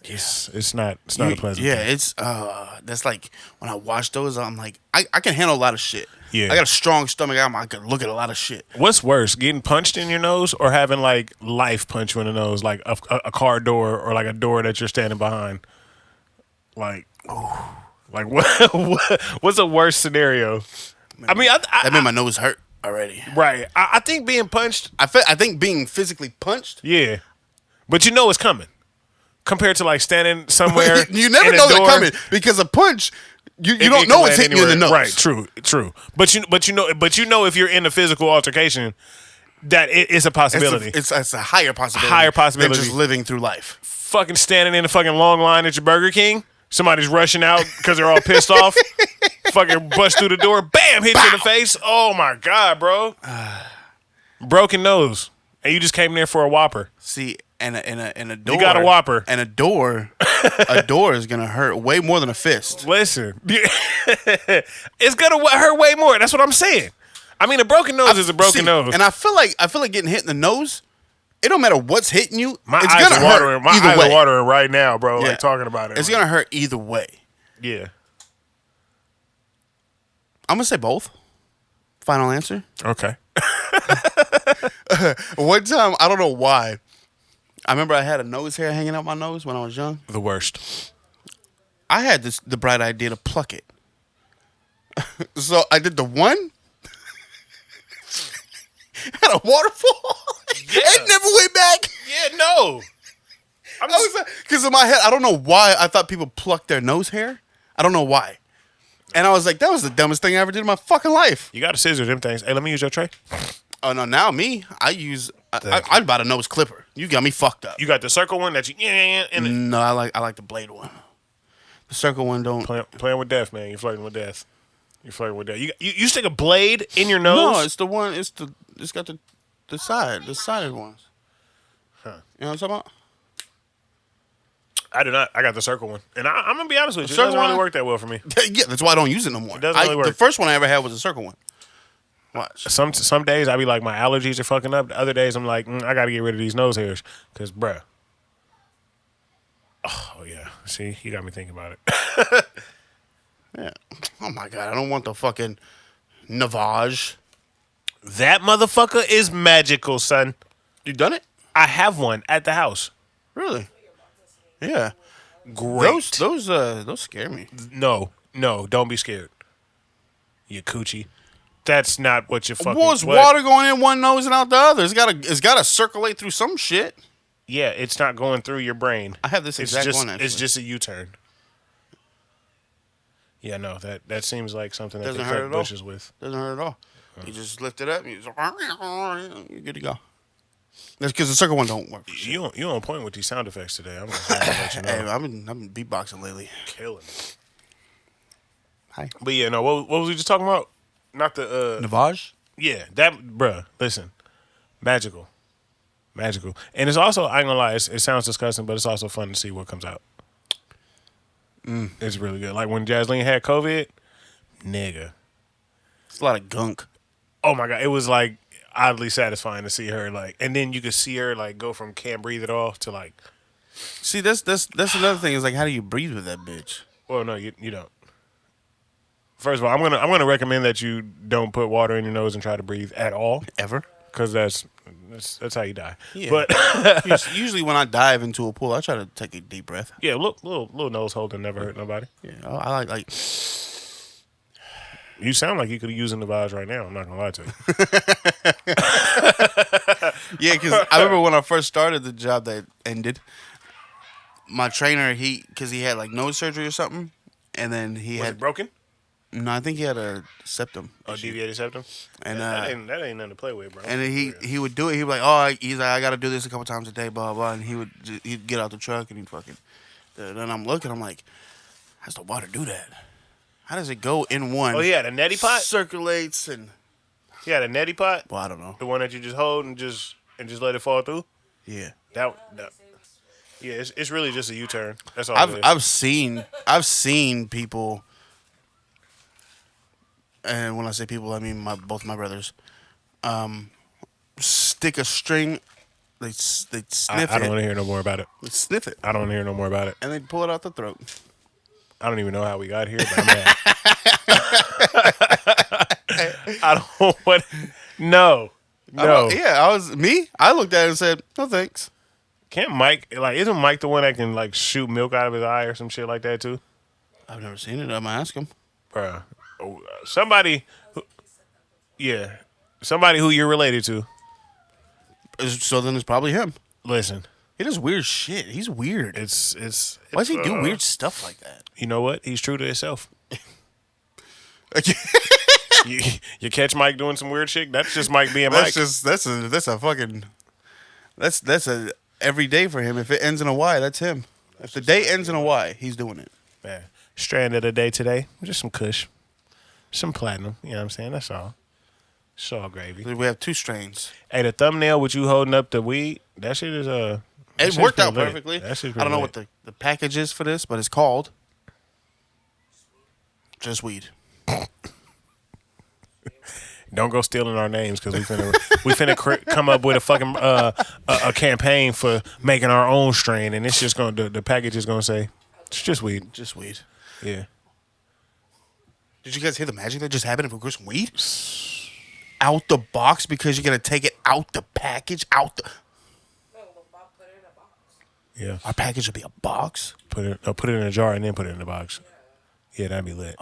It's not a pleasant Yeah, thing. it's that's like when I watch those, I'm like, I can handle a lot of shit. Yeah. I got a strong stomach. I can look at a lot of shit. What's worse, getting punched in your nose or having like life punch you in the nose, like a car door or like a door that you're standing behind? Like, what's a worse scenario? I mean, That made my nose hurt already. right. I think being punched, I think being physically punched. yeah, but you know it's coming. Compared to like standing somewhere, You never in a know they're door, coming because a punch, you it don't can know it's land hitting you in the anywhere. nose. Right, true. But you know if you're in a physical altercation, that it's a possibility. It's a higher possibility. Higher possibility. than just living through life. Fucking standing in a fucking long line at your Burger King. Somebody's rushing out because they're all pissed off. Fucking bust through the door. Bam! Hit you in the face. Oh my God, bro. Broken nose. And you just came there for a Whopper. See, and a door. You got a Whopper. And a door is gonna hurt way more than a fist. Listen. It's gonna hurt way more. That's what I'm saying. I mean, a broken nose is a broken nose. And I feel like getting hit in the nose. It don't matter what's hitting you. My it's eyes gonna are hurt watering. My either eyes way. are watering right now, bro. Yeah. Like talking about it. It's gonna hurt either way. Yeah. I'm gonna say both. Final answer. Okay. One time, I don't know why. I remember I had a nose hair hanging out my nose when I was young. The worst. I had the bright idea to pluck it. So I did the one, Had a waterfall. Yeah. It never went back. Yeah, no. Because in my head, I don't know why I thought people plucked their nose hair. I don't know why. And I was like, that was the dumbest thing I ever did in my fucking life. You got to scissor them things. Hey, let me use your tray. Oh, no, now me, I'm about a nose clipper. You got me fucked up. You got the circle one that you and No, I like the blade one. The circle one don't. playing with death, man. You're flirting with death. You're flirting with death. You stick a blade in your nose? No, it's the one. It's got the sided ones. Huh. You know what I'm talking about? I do not. I got the circle one, and I'm gonna be honest with you. It circle doesn't really one? work that well for me. Yeah, that's why I don't use it no more. It doesn't really work. The first one I ever had was a circle one. Watch. Some days I be like, my allergies are fucking up. The other days I'm like, I gotta get rid of these nose hairs, cause bruh. Oh yeah, see, you got me thinking about it. Yeah. Oh my god, I don't want the fucking Navage. That motherfucker is magical, son. You done it? I have one at the house. Really? Yeah. Great. Those scare me. No, don't be scared. You coochie. That's not what you fucking. Well, it's water going in one nose and out the other. It's gotta circulate through some shit. Yeah, it's not going through your brain. I have this exact one. Actually, It's just a U-turn. Yeah, no, that seems like something that Doesn't they hurt cut at all. bushes with. Doesn't hurt at all. You just lift it up. You're good to go. That's because the circle one don't work. You on point with these sound effects today. I'm just gonna let you know. Hey, I've been beatboxing lately. Killing it. Hi. But yeah, no, what was we just talking about? Not the Navage? yeah, that bruh. Listen, magical, and it's also, I ain't gonna lie, it sounds disgusting, but it's also fun to see what comes out. It's really good. Like when Jasleen had COVID, nigga. It's a lot of gunk. Oh my god, it was like oddly satisfying to see her like, and then you could see her like go from can't breathe at all to like. See, that's another thing. Is like, how do you breathe with that bitch? Well, no, you don't. First of all, I'm gonna recommend that you don't put water in your nose and try to breathe at all, Ever? because that's how you die. Yeah. But Usually when I dive into a pool, I try to take a deep breath. yeah, little nose holding never hurt nobody. Yeah, I like. You sound like you could be using the vibes right now. I'm not gonna lie to you. Yeah, because I remember when I first started the job that ended, my trainer, because he had like nose surgery or something, and then he Was had it broken? no, I think he had a septum. Oh, issue. deviated septum. And that ain't nothing to play with, bro. and then he would do it. He'd be like, oh, he's like, I got to do this a couple times a day, blah blah. And he'd get out the truck and he'd fucking. Then I'm looking, I'm like, how's the water do that? How does it go in one? Oh, he had a neti pot. Circulates and. He had a neti pot. Well, I don't know. The one that you just hold and just let it fall through. Yeah. That yeah, it's really just a U-turn. That's all. it is. I've seen people, and when I say people, I mean both my brothers. Stick a string. They sniff it. I don't want to hear no more about it. They sniff it, I don't want to hear no more about it. and they pull it out the throat. I don't even know how we got here, but I'm mad. I don't want. No. I looked at it and said, no thanks. Can't Mike, like, isn't Mike the one that can like shoot milk out of his eye or some shit like that too? I've never seen it. I'm gonna ask him. Bruh. Somebody who you're related to. So then it's probably him. Listen, He does weird shit. He's weird. it's Why does he do weird stuff like that? You know what? He's true to himself. You catch Mike doing some weird shit. That's just Mike being Mike. That's a every day for him. If it ends in a Y, that's him. If the day ends in a Y, he's doing it. Man, strand of the day today. Just some Kush, some platinum. You know what I'm saying? That's all. It's all gravy. We have 2 strains. Hey, the thumbnail with you holding up the weed, that shit is It worked out lit. perfectly. That shit's I don't know pretty what the package is for this, but it's called just weed. Don't go stealing our names because we finna come up with a fucking a campaign for making our own strain, and it's just gonna the package is gonna say it's just weed. Just weed. Yeah. Did you guys hear the magic that just happened if we grew some weed? Out the box because you're gonna take it out the package, out the. Yeah. Our package would be a box. Put it in a jar and then put it in the box. Yeah, that'd be lit.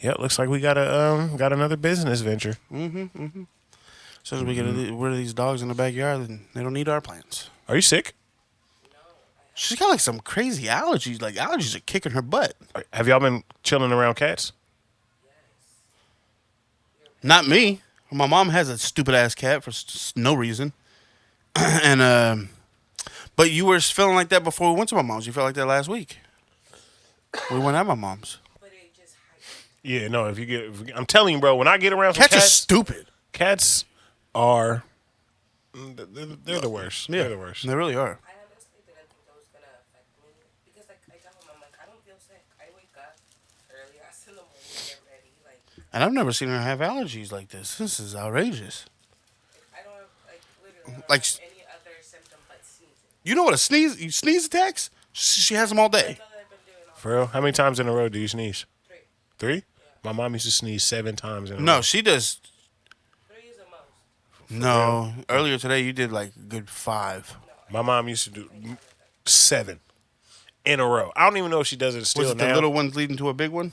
Yeah, looks like we got another business venture. As soon as we get rid of these dogs in the backyard, then they don't need our plants. Are you sick? She's got like some crazy allergies. Like allergies are kicking her butt. Have y'all been chilling around cats? Not me. My mom has a stupid ass cat for no reason. And but you were feeling like that before we went to my mom's. You felt like that last week. We went at my mom's. Yeah, no. I'm telling you, bro. When I get around some Cats are cats, stupid. cats are they're the worst. Yeah, They're the worst. They really are. I honestly didn't think that was gonna affect me because, like, I tell him, I'm like, I don't feel sick. I wake up early, I in the morning, get ready, like. And I've never seen her have allergies like this. This is outrageous. I don't have, like, literally, I don't Like, have any other symptom but sneezing. you know what a sneeze attacks? She has them all day. That's all I've been doing all For real? How many times in a row do you sneeze? 3. 3? My mom used to sneeze 7 times in a row. No, she does. 3 is the most. No, earlier today you did like a good 5. My mom used to do 7 in a row. I don't even know if she does it still Was it now. the little ones leading to a big one?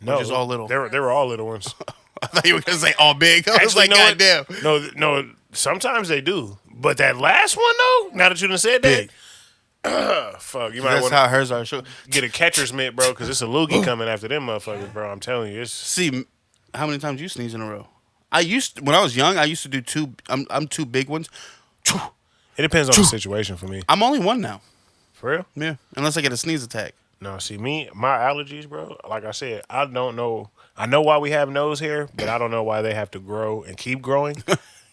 No, just all little? They were all little ones. I thought you were gonna say all big. I was Actually, like, you know what? goddamn. No. Sometimes they do, but that last one though. Now that you done said that, Big. fuck, you might That's want how to hers are. get a catcher's mitt, bro, because it's a loogie coming after them motherfuckers, bro. I'm telling you, it's See, how many times you sneeze in a row? When I was young, I used to do 2. I'm 2 big ones. it depends on the situation for me. I'm only 1 now. For real? Yeah, unless I get a sneeze attack. No, see my allergies, bro. Like I said, I don't know. I know why we have nose hair, but I don't know why they have to grow and keep growing.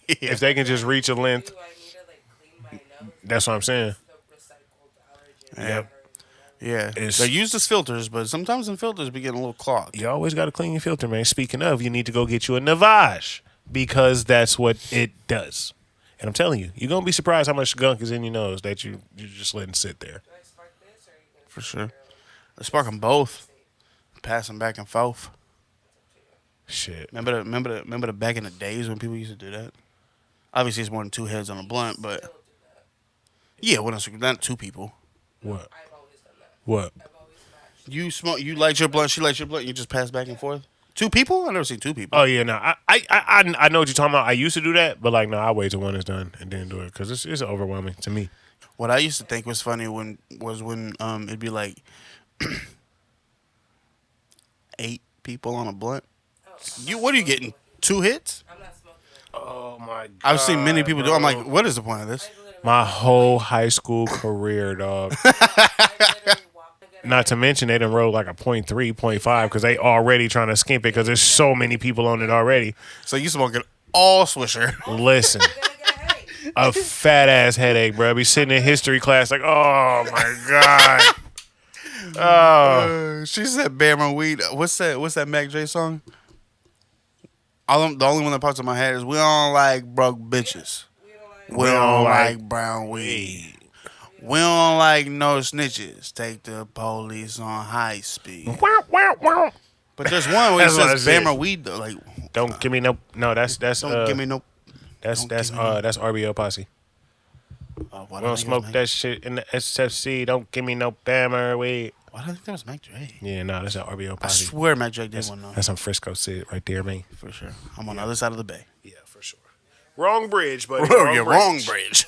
If they can just reach a length, Do I need to, like, clean my nose? that's what I'm saying. The recycled allergen. Yep. Yeah, It's- they use as filters, but sometimes the filters be getting a little clogged. You always got to clean your filter, man. Speaking of, you need to go get you a Navage because that's what it does. And I'm telling you, you're gonna be surprised how much gunk is in your nose that you're just letting sit there. Do I spark this or are you gonna For sure. Let's spark them both. Pass them back and forth. Shit. Remember the back in the days when people used to do that? Obviously, it's more than 2 heads on a blunt, but yeah, when it's not 2 people. What? I've always done that. What? I've always matched. You smoke. You light your blunt. She lights your blunt. You just pass back and forth. 2 people? I never seen 2 people. Oh yeah, no. I know what you're talking about. I used to do that, but like no, I wait till one is done and then do it because it's overwhelming to me. What I used to think was funny when it'd be like 8 people on a blunt. What are you getting? 2 hits? I'm not smoking. Oh my god. I've seen many people do. I'm like, what is the point of this? My whole high school career, dog. I literally walked together. Not to mention they done rolled like a 0.3, 0.5 because they already trying to skimp it because there's so many people on it already. So you smoking all Swisher? Listen, You're gonna get a headache. a fat ass headache, bro. Be sitting in history class like, oh my god. Oh, She said Bama weed. What's that Mac J song? The only one that pops in my head is we don't like broke bitches. We don't like brown weed. We don't like no snitches. Take the police on high speed. wow, wow, wow. But there's one where it That's what I says said. Bama weed though. Like, Don't give me no. That's don't give me no. that's don't give me no- that's RBO posse. Why We do I don't think it was smoke Mac- that shit in the SFC. Don't give me no Bammer weed. Why do I think that was Mac Dre? Yeah, no, that's an RBO I posse. swear Mac Dre did one though. That's some Frisco shit right there, man. For sure. I'm on the other side of the bay. Yeah, for sure. Wrong bridge, buddy. You're wrong, Bridge.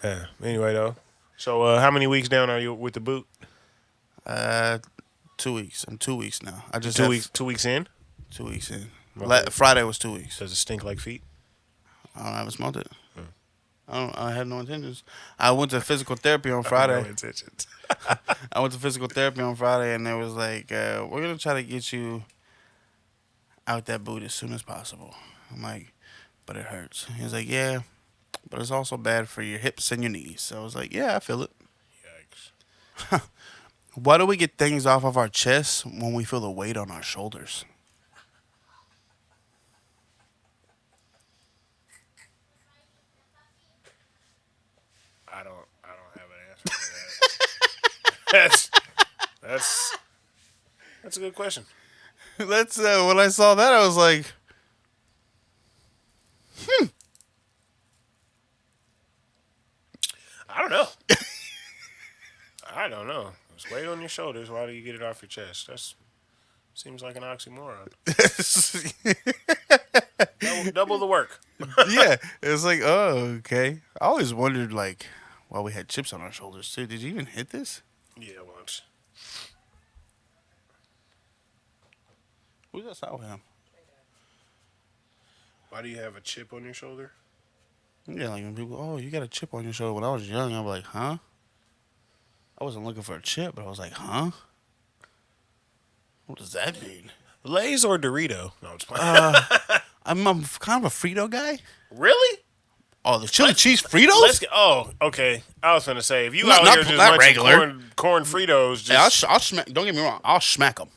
Yeah. Anyway, though. So, how many weeks down are you with the boot? 2 weeks. I'm 2 weeks now. I just 2 have weeks. 2 weeks in. 2 weeks in. Okay. Friday was 2 weeks. Does it stink like feet? I haven't smoked it. I had no intentions. I went to physical therapy on Friday. No intentions. I went to physical therapy on Friday, and they was like, "We're gonna try to get you out that boot as soon as possible." I'm like, "But it hurts." He was like, "Yeah, but it's also bad for your hips and your knees." So I was like, "Yeah, I feel it." Yikes. Why do we get things off of our chests when we feel the weight on our shoulders? I don't have an answer for that. That's a good question. That's when I saw that, I was like, I don't know. I don't know. It's weight on your shoulders. Why do you get it off your chest? That seems like an oxymoron. Double the work. Yeah, it's like, oh, okay. I always wondered, like, why we had chips on our shoulders too. Did you even hit this? Yeah, once. Who's that side with him? Why do you have a chip on your shoulder? Yeah, like when people, oh, you got a chip on your shoulder. When I was young, I'm like, huh? I wasn't looking for a chip, but I was like, huh? What does that mean? Lay's or Dorito? No, I'm just playing. I'm kind of a Frito guy. Really? Oh, the chili cheese Fritos? Let's get. Oh, okay. I was gonna say if you Not- out not- here just not munching regular. corn Fritos, Hey, just I'll smack. Don't get me wrong. I'll smack them.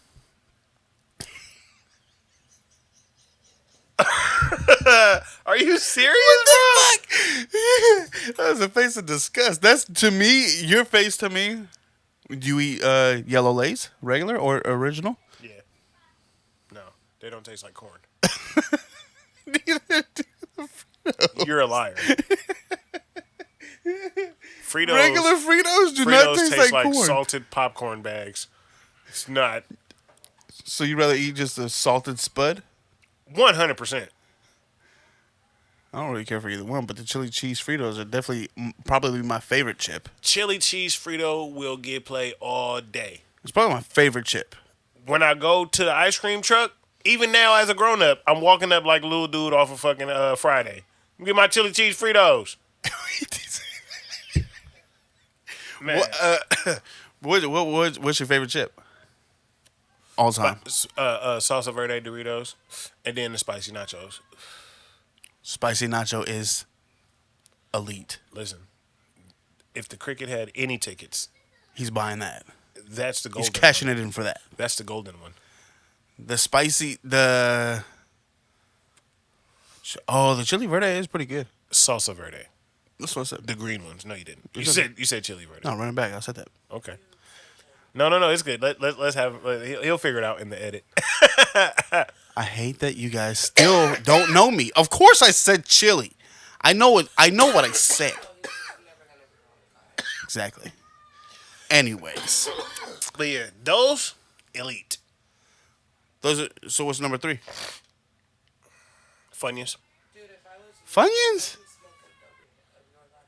are you serious, That was a face of disgust. That's to me. Your face to me. Do you eat yellow Lays, regular or original? bro? Yeah. No, they don't taste like corn. You're a liar. Fritos. Regular Fritos do Fritos not taste taste like like corn. salted popcorn bags. It's not So you'd rather eat just a salted Spud? 100%. I don't really care for either one, but the chili cheese Fritos are definitely probably my favorite chip. Chili cheese Frito will get play all day. It's probably my favorite chip. When I go to the ice cream truck, even now as a grown up, I'm walking up like a little dude off of fucking Friday. Get my chili cheese Fritos. Man. What's your favorite chip? All time. Salsa verde Doritos, and then the spicy nachos. Spicy nacho is elite. Listen, if the cricket had any tickets, He's buying that. that's the golden He's cashing one. it in for that. That's the golden one. The spicy, the chili verde is pretty good. Salsa verde, That's what I said. the green ones. No, you didn't. You said- said chili verde. No, run it back. I said that. Okay. No, it's good. Let's have. He'll figure it out in the edit. I hate that you guys still don't know me. Of course, I said chili. I know what I said. Exactly. Anyways, But yeah, those elite those are. So what's number 3? Funyuns. Funyuns?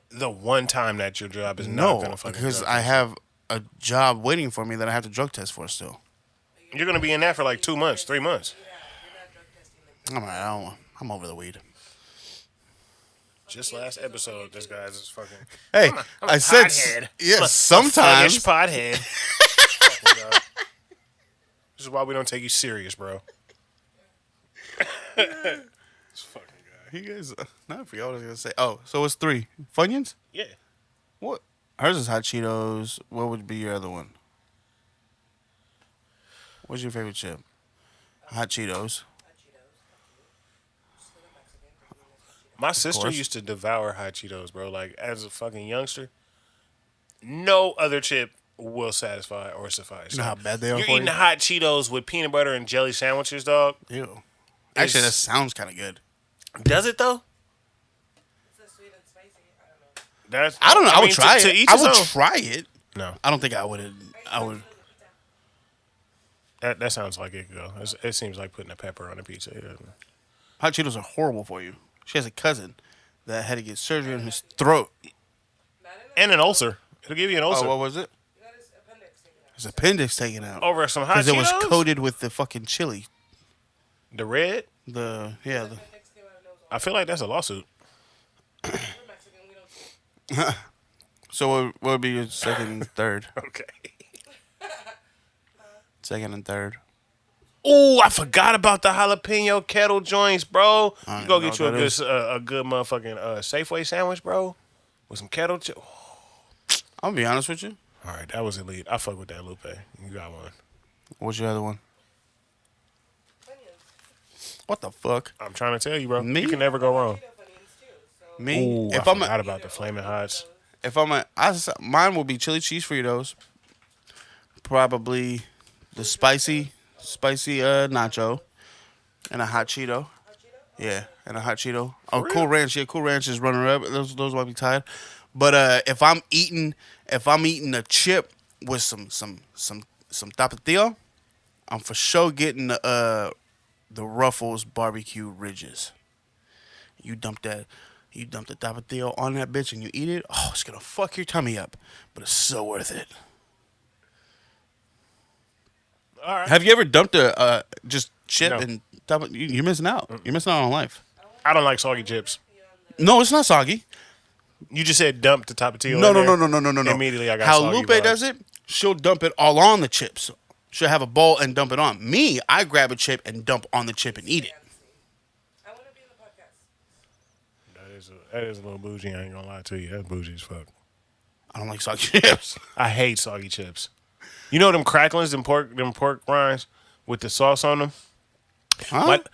The one time that your job is not No, gonna fucking because drug I test. have a job waiting for me that I have to drug test for still. You're gonna be in that for like 2 months, 3 months. I'm alright. I'm over the weed. Just last episode, this guy's is fucking. Hey, I'm a I said pothead. yes. I'm a Sometimes thuggish pothead. Fucking God. This is why we don't take you serious, bro. This fucking guy. you guys. Not for y'all. I was gonna say. Oh, so it's 3 Funyuns. Yeah. What? Hers is hot Cheetos. What would be your other one? What's your favorite chip? Hot Cheetos. My sister course. used to devour hot Cheetos, bro. Like as a fucking youngster, no other chip will satisfy or suffice. You know how bad they are You're for eating you? hot Cheetos with peanut butter and jelly sandwiches, dog. Ew. Actually, that It's- sounds kind of good. Does it though? It's sweet and spicy. I don't know. That's I don't know. I would mean, try to it. each I his would own. try it. No, I don't think I would. I would. that sounds like it could go. It seems like putting a pepper on a pizza. It doesn't. Hot Cheetos are horrible for you. She has a cousin that had to get surgery on his throat. And an ulcer. It'll give you an ulcer. Oh, what was it? He got his appendix taken out. His appendix taken out Over some hot because it was Cheetos? coated with the fucking chili. The red? The Appendix came out of nose. I feel like that's a lawsuit. We're Mexican. We don't. So what would be your second and third? Okay. Second and third. Oh, I forgot about the jalapeno kettle joints, bro. I You don't go know get you what that is. a good motherfucking Safeway sandwich, bro, with some kettle. I'll be honest with you. All right, that was elite. I fuck with that, Lupe. You got one. What's your other one? Onions. What the fuck? I'm trying to tell you, bro. Me? You can never go wrong. Cheeto onions too. So Me? Ooh, if I I'm forgot a, about the flaming hots. if I'm a, mine will be chili cheese Fritos. Probably the spicy nacho, and a hot Cheeto. Yeah, and a hot Cheeto. Oh, Cool Ranch. Yeah, Cool Ranch is runner up. Those might be tied. But if I'm eating a chip with some tapatio, I'm for sure getting the Ruffles barbecue ridges. You dump the tapatio on that bitch and you eat it. Oh, it's gonna fuck your tummy up, but it's so worth it. All right. Have you ever dumped a just chip No. and you're missing out. You're missing out on life. I don't like soggy chips. No, it's not soggy. You just said dump the tapatio. No. No. Immediately I got How soggy Lupe vibes. does it, she'll dump it all on the chips. She'll have a bowl and dump it on. Me, I grab a chip and dump on the chip and eat it. I want to be in the podcast. That is a little bougie. I ain't gonna lie to you. That's bougie as fuck. I don't like soggy chips. I hate soggy chips. You know them cracklings, them pork rinds with the sauce on them. Huh? What?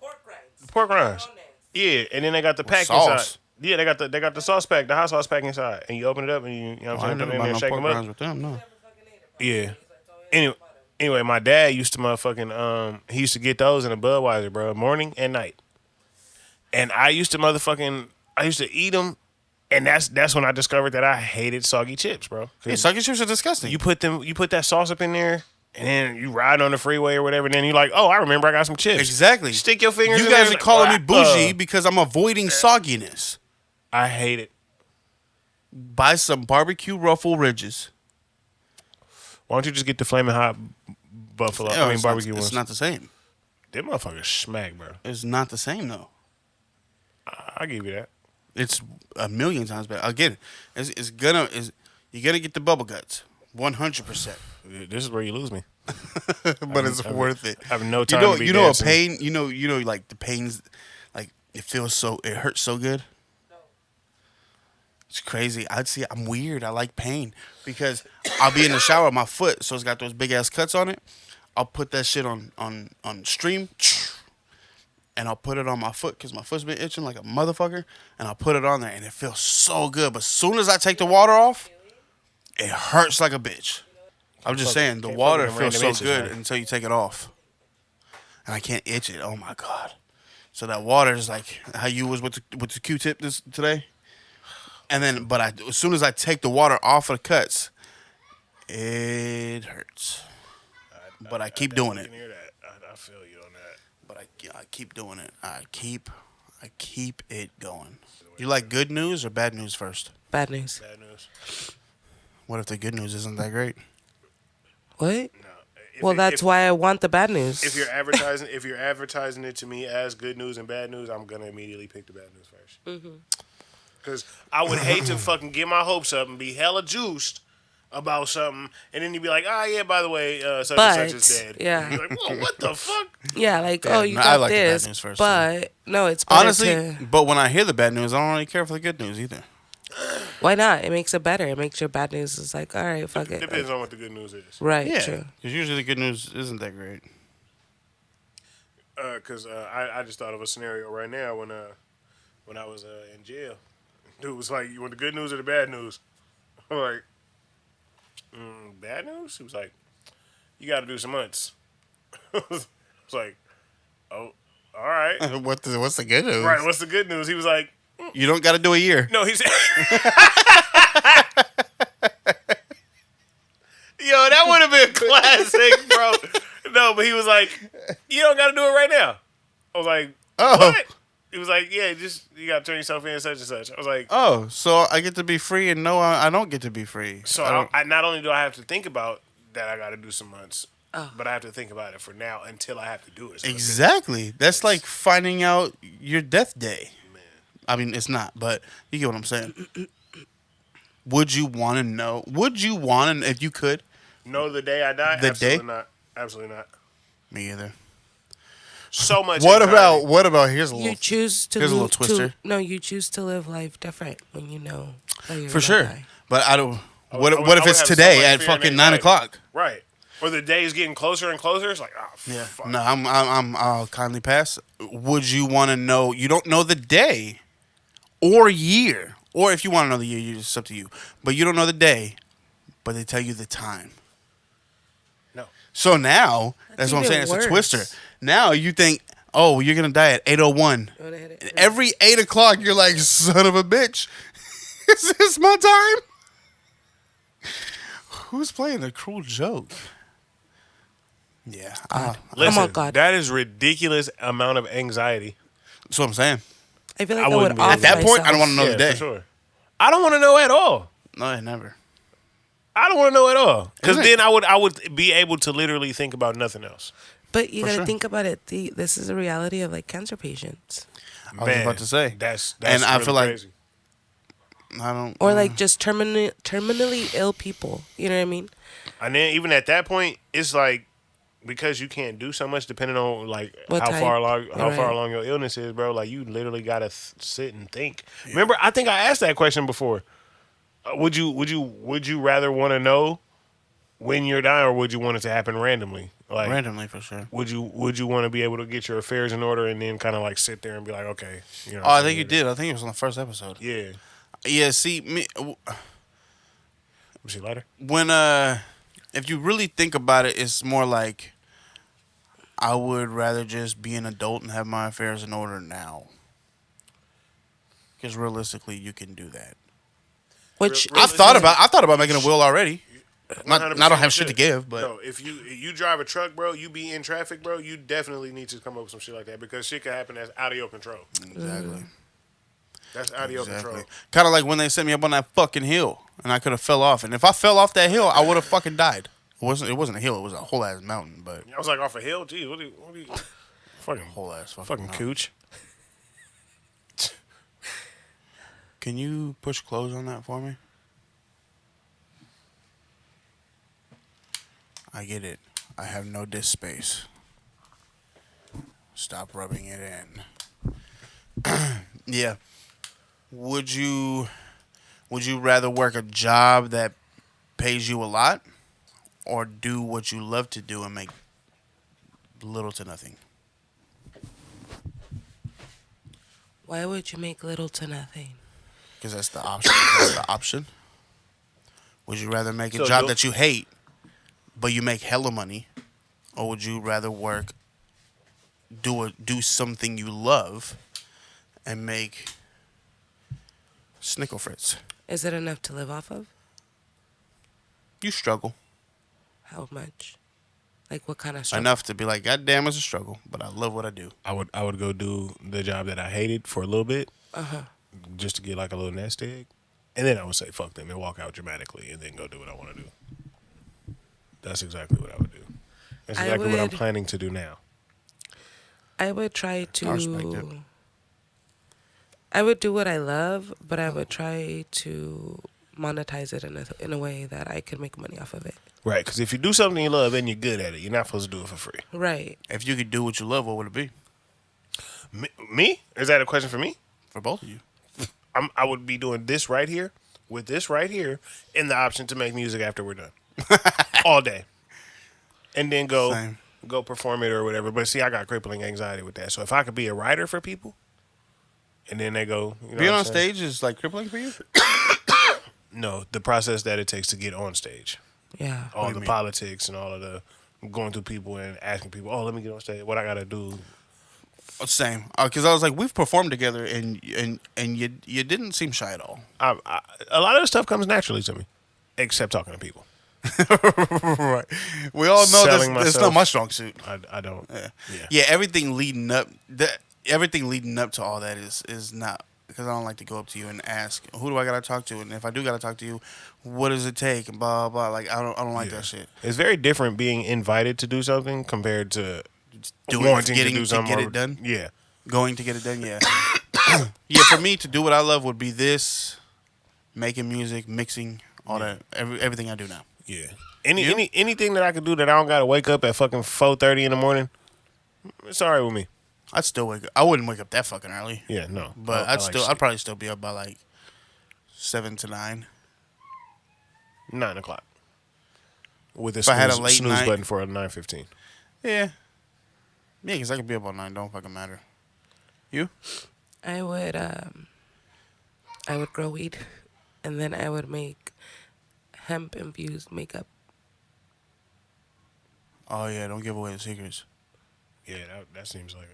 Pork rinds. Pork rinds. Mayonnaise. Yeah, and then they got the pack sauce? inside. Yeah, they got the sauce pack, the hot sauce pack inside, and you open it up and you know what I I'm saying, never put it in buy there, no and shake pork them up. rinds with them. No. Never fucking ate it. Probably. Yeah. He's like, oh, yeah, Anyway, my dad used to motherfucking he used to get those in a Budweiser, bro, morning and night. And I used to eat them, and that's when I discovered that I hated soggy chips, bro. Yeah, soggy chips are disgusting. You put that sauce up in there, and then you ride on the freeway or whatever, and then you're like, oh, I remember I got some chips. Exactly. Stick your fingers You in there guys and are calling me like, bougie because I'm avoiding sogginess. I hate it. Buy some barbecue ruffle ridges. Why don't you just get the flaming hot buffalo? Yeah, it's barbecue not, ones. It's not the same. Them motherfuckers smack, bro. It's not the same though. I'll give you that. It's a million times better. Again, you're gonna get the bubble guts, 100%. This is where you lose me. But it's worth it. I have no time to be You know a dancing. pain. You know like the pains, like it hurts so good. It's crazy. I'm weird. I like pain because I'll be in the shower with my foot, so it's got those big ass cuts on it. I'll put that shit on stream, and I'll put it on my foot because my foot's been itching like a motherfucker, and I'll put it on there, and it feels so good. But as soon as I take the water off, it hurts like a bitch. I'm just saying, the can't water fuck with them feels random so itches, good man. until you take it off, and I can't itch it. Oh my god! So that water is like how you was with the Q-tip today. And then, but as soon as I take the water off of the cuts, it hurts. But I keep doing You it. can hear that. I feel you on that. But I keep doing it. I keep it going. You like good news or bad news first? Bad news. Bad news. What if the good news isn't that great? What? No. Well, that's why I want the bad news. If you're advertising it to me as good news and bad news, I'm gonna immediately pick the bad news first. Mm-hmm. Because I would hate to fucking get my hopes up and be hella juiced about something, and then you'd be like, yeah, by the way, such and such is dead. Yeah. And you're like, whoa, what the fuck? Yeah, like, Yeah, you no, I got like the bad this, news first, but no, it's better Honestly, to, but when I hear the bad news, I don't really care for the good news either. why not? It makes it better. It makes your bad news is like, all right, fuck it. Depends on what the good news is. Right, Yeah, true. because usually the good news isn't that great. Because I just thought of a scenario right now when I was in jail. Dude was like, "You want the good news or the bad news?" I'm like, "Bad news." He was like, "You got to do some months." I was like, "Oh, all right." What's the good news? Right. What's the good news? He was like, You don't got to do a year. "No." He said, "Yo, that would have been classic, bro." No, but he was like, "You don't got to do it right now." I was like, Oh. "What?" He was like, "Yeah, just you got to turn yourself in such and such." I was like, Oh, so I get to be free, and no, I don't get to be free. So I don't- I not only do I have to think about that I got to do some months, Oh. but I have to think about it for now until I have to do it. So Exactly. That's like finding out your death day. I mean, it's not, but you get what I'm saying. Would you want to know? Would you want to, if you could? know the day I die? The Absolutely day? not. Absolutely not. Me either. So much. What anxiety. about? Here's a You little. choose to here's a little move twister. No, you choose to live life different when you know that you're For gonna sure, die. but I don't. I What would- what I if would it's have so today much at fear and fucking 9 anxiety. o'clock? Right. Or the day is getting closer and closer. It's like, Yeah. fuck. No, I'll kindly pass. Would you want to know? You don't know the day, or year, or if you want to know the year, it's up to you. But you don't know the day, but they tell you the time. No. So now, that's what I'm even saying. It's a worse. twister. Now you think, oh, you're gonna die at 8:01. You wanna hit it? And every 8 o'clock, you're like, son of a bitch, is this my time? Who's playing a cruel joke? Yeah. Listen, on, God. that is ridiculous amount of anxiety. That's what I'm saying. I feel like I I, would wouldn't be off able At that point, myself. I don't want to know Yeah, the day. for sure. I don't want to know at all. No, never. I don't want to know at all. Because Isn't it- then I would be able to literally think about nothing else. But you For gotta sure. think about it. This is a reality of like cancer patients, I was about to say. That's And I really feel like- crazy. I don't. or like just terminally ill people. You know what I mean? And then even at that point, it's like because you can't do so much depending on like What how type? far Right. along your illness is, bro. Like you literally gotta sit and think. Remember, I think I asked that question before. Would you rather want to know when you're dying, or would you want it to happen randomly? Like randomly for sure. would you want to be able to get your affairs in order and then kind of like sit there and be like, okay, you know? Oh, I think you did. I think it was on the first episode. Yeah. Yeah. See, me Was she lighter? when if you really think about it, it's more like I would rather just be an adult and have my affairs in order now. Because realistically, you can do that. Which Real- I thought about making a will already. Not, I 100% don't have shit to should. give, but No, if you drive a truck, bro, you be in traffic, bro, you definitely need to come up with some shit like that because shit could happen that's out of your control. exactly. That's out of your control. Kind of like when they set me up on that fucking hill and I could have fell off. And if I fell off that hill, I would have fucking died. It wasn't a hill. It was a whole ass mountain, but I was like off a hill, geez, what do you fucking whole ass fucking mountain. cooch? Can you push close on that for me? I get it. I have no disk space. Stop rubbing it in. Yeah. Would you rather work a job that pays you a lot or do what you love to do and make little to nothing? why would you make little to nothing? Because that's the option. That's the option. Would you rather make a So job you'll- that you hate, but you make hella money, or would you rather do something you love, and make snickle fritz? Is it enough to live off of? You struggle How much? Like what kind of struggle? enough to be like, God damn, it's a struggle, but I love what I do. I would go do the job that I hated for a little bit, Uh-huh. just to get like a little nest egg, and then I would say fuck them and walk out dramatically, and then go do what I want to do. That's exactly what I would do. That's I exactly what I'm would- planning to do now. I would try I respect it. to. I would do what I love, but I would try to monetize it in a way that I could make money off of it. Right, because if you do something you love and you're good at it, you're not supposed to do it for free. Right. If you could do what you love, what would it be Me? Is that a question for me? for both of you? I would be doing this right here with this right here and the option to make music after we're done. All day. And then Same. go perform it or whatever. But see, I got crippling anxiety with that. So if I could be a writer for people and then they go, you know Being what I'm on saying? stage is like crippling for you. No, the process that it takes to get on stage. Yeah. All do the you mean? politics and all of the going through people and asking people, oh, let me get on stage. What I got to do. Same, because I was like, we've performed together, and you didn't seem shy at all. A lot of the stuff comes naturally to me, except talking to people. Right. We all know Selling that's myself. not my strong suit. I don't. Yeah. Yeah. Yeah, everything leading up to all that is not, because I don't like to go up to you and ask, who do I gotta talk to, and if I do gotta talk to you, what does it take, and blah blah blah. Like I don't like that shit. It's very different being invited to do something compared to wanting to do something. get it done. Yeah. Going to get it done. Yeah. Yeah. For me to do what I love would be this, making music, mixing, all that, everything I do now. Yeah. You? Anything that I could do that I don't gotta wake up at fucking 4:30 in the morning, it's alright with me. I'd still wake up. I wouldn't wake up that fucking early, Yeah, no. but I like I'd sleep. probably still be up by like 7 to 9. 9 o'clock. With a If I had a snooze, late snooze night- button for a 9:15. Yeah. Yeah, because I could be up all night. Don't fucking matter. You? I would grow weed, and then I would make hemp infused makeup. Oh yeah, don't give away the secrets. Yeah, that seems like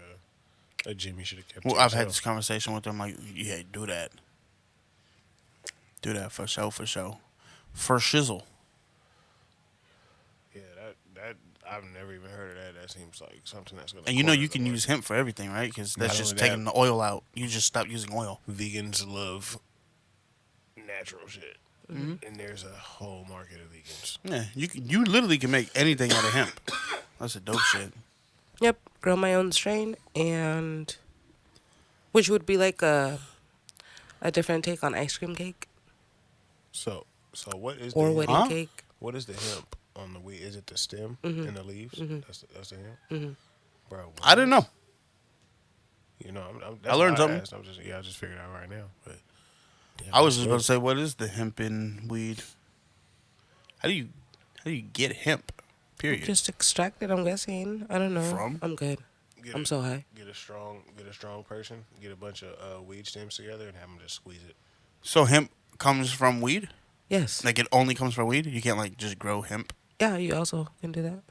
a gym you should have kept. to Well, I've had yourself. this conversation with them. Like, yeah, do that. Do that for show, for show, for shizzle. I've never even heard of that. That seems like something that's gonna. And you can use hemp for everything, right? Because that's Not just only taking that- the oil out. You just stop using oil. Vegans love natural shit, and there's a whole market of vegans. Yeah, you literally can make anything out of hemp. That's a dope shit. Yep, grow my own strain, and which would be like a different take on ice cream cake So what is or the wedding Huh? cake. what is the hemp on the weed? Is it the stem and the leaves? That's the hemp, bro. I didn't know. You know, I learned something. asked. I just figured it out right now. But damn, I was just that's about to dope. say, what is the hemp in weed? How do you get hemp? Period. Just extract it, I'm guessing. I don't know. From? I'm good. Get I'm a- so high. Get a strong person. Get a bunch of weed stems together and have them just squeeze it. So hemp comes from weed? Yes. Like it only comes from weed? You can't like just grow hemp? Yeah, you also can do that.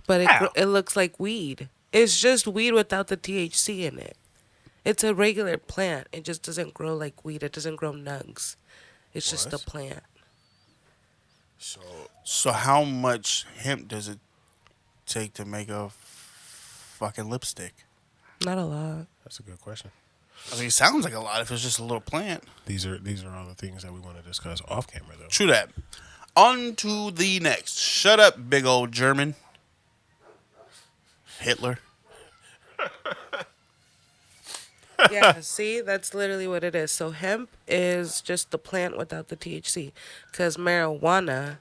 But How? it looks like weed. It's just weed without the THC in it. It's a regular plant. It just doesn't grow like weed. It doesn't grow nugs. It's just a What? plant. So how much hemp does it take to make a fucking lipstick? Not a lot. That's a good question. I mean, it sounds like a lot if it's just a little plant. These are all the things that we want to discuss off camera, though. True that. On to the next. Shut up, big old German. Hitler. Yeah, see? That's literally what it is. So hemp is just the plant without the THC. Because marijuana,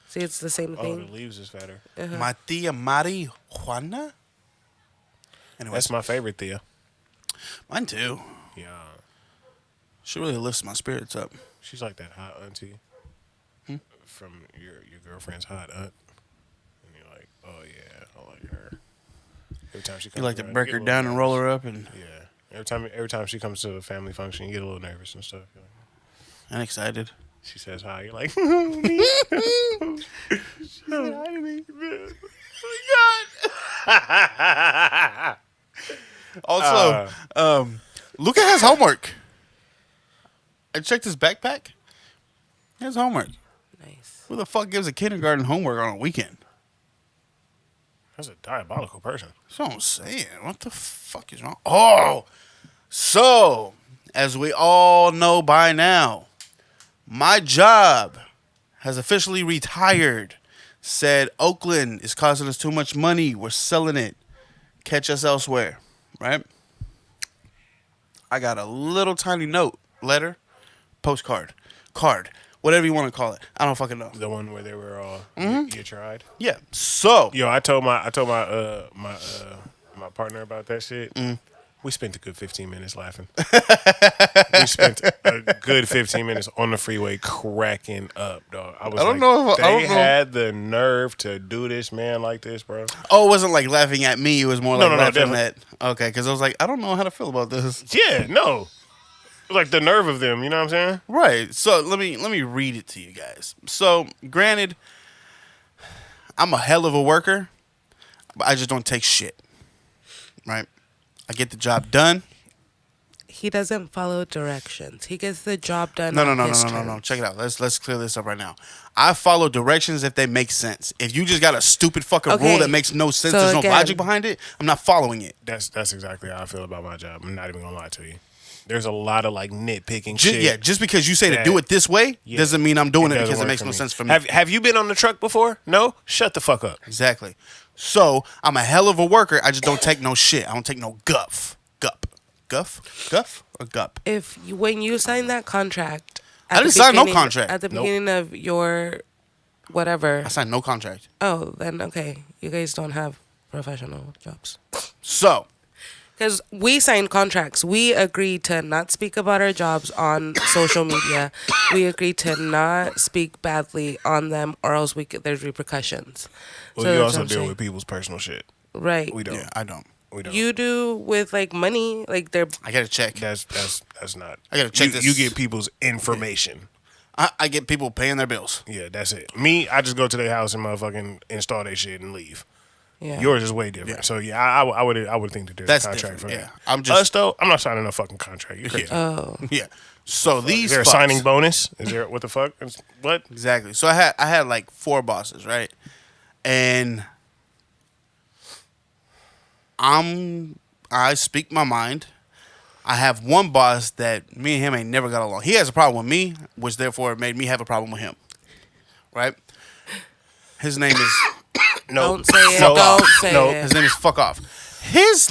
see, it's the same Oh, thing. the leaves is fatter. My tia marijuana? Anyways, That's my favorite, Thea. mine too. Yeah, She really lifts my spirits up. she's like that hot auntie from your girlfriend's hot aunt, and you're like, oh yeah, I like her. Every time she comes, You like to around, break get her a little down and roll nervous. her up and Yeah, every time she comes to a family function, you get a little nervous and stuff. You're like, excited. she says hi, you're like, Also, Luca has homework. I checked his backpack. He has homework. Nice. Who the fuck gives a kindergarten homework on a weekend? that's a diabolical person. That's what I'm saying. What the fuck is wrong? Oh, so as we all know by now, my job has officially retired. Said Oakland is costing us too much money. We're selling it. Catch us elsewhere. Right? I got a little tiny note, letter, postcard, card, whatever you want to call it. I don't fucking know. The one where they were all you tried. Yeah. So Yo, I told my my partner about that shit. We spent a good 15 minutes laughing. We spent a good 15 minutes on the freeway cracking up, dog. I was I don't like, know if- I they don't know. had the nerve to do this man like this, bro. oh, it wasn't like laughing at me. It was more No, like no, laughing definitely. at. Okay, because I was like, I don't know how to feel about this. Yeah, no. Like the nerve of them, you know what I'm saying? Right. So let me read it to you guys. So granted, I'm a hell of a worker, but I just don't take shit. Right. I get the job done. He doesn't follow directions. He gets the job done. No. on his terms. Check it out. Let's clear this up right now. I follow directions if they make sense. If you just got a stupid fucking Okay. rule that makes no sense, So there's no again- logic behind it, I'm not following it. That's exactly how I feel about my job. I'm not even gonna lie to you. There's a lot of like nitpicking shit. Yeah, just because you say to that- do it this way Yeah. doesn't mean I'm doing it doesn't because it work makes for no me. sense for me. Have you been on the truck before? No? Shut the fuck up. Exactly. So I'm a hell of a worker. I just don't take no shit. I don't take no guff. Guff or gup? When you sign that contract, I at the didn't sign no beginning- contract. At the Nope. beginning of your whatever. I signed no contract. Oh, then okay. You guys don't have professional jobs. So Because we sign contracts. We agree to not speak about our jobs on social media. We agree to not speak badly on them, or else there's repercussions. Well, So you that's also what I'm deal saying. with people's personal shit. Right. We don't. yeah, I don't. We don't. You do with like money, like they're I gotta check. That's not. I gotta check you, this. You get people's information. I get people paying their bills. Yeah, that's it. Me, I just go to their house and motherfucking install their shit and leave. yeah. Yours is way different. Yeah. So yeah, I would think that there's That's a contract different, for yeah. that. I'm just- Us though. I'm not signing a fucking contract. You crazy. Oh. Yeah. So Is these there a fucks- signing bonus? Is there what the fuck? What? Exactly. So I had like 4 bosses, right? And I speak my mind. I have one boss that me and him ain't never got along. He has a problem with me, which therefore made me have a problem with him. Right? His name is Don't say it. No. Don't say No. it. his name is fuck off. His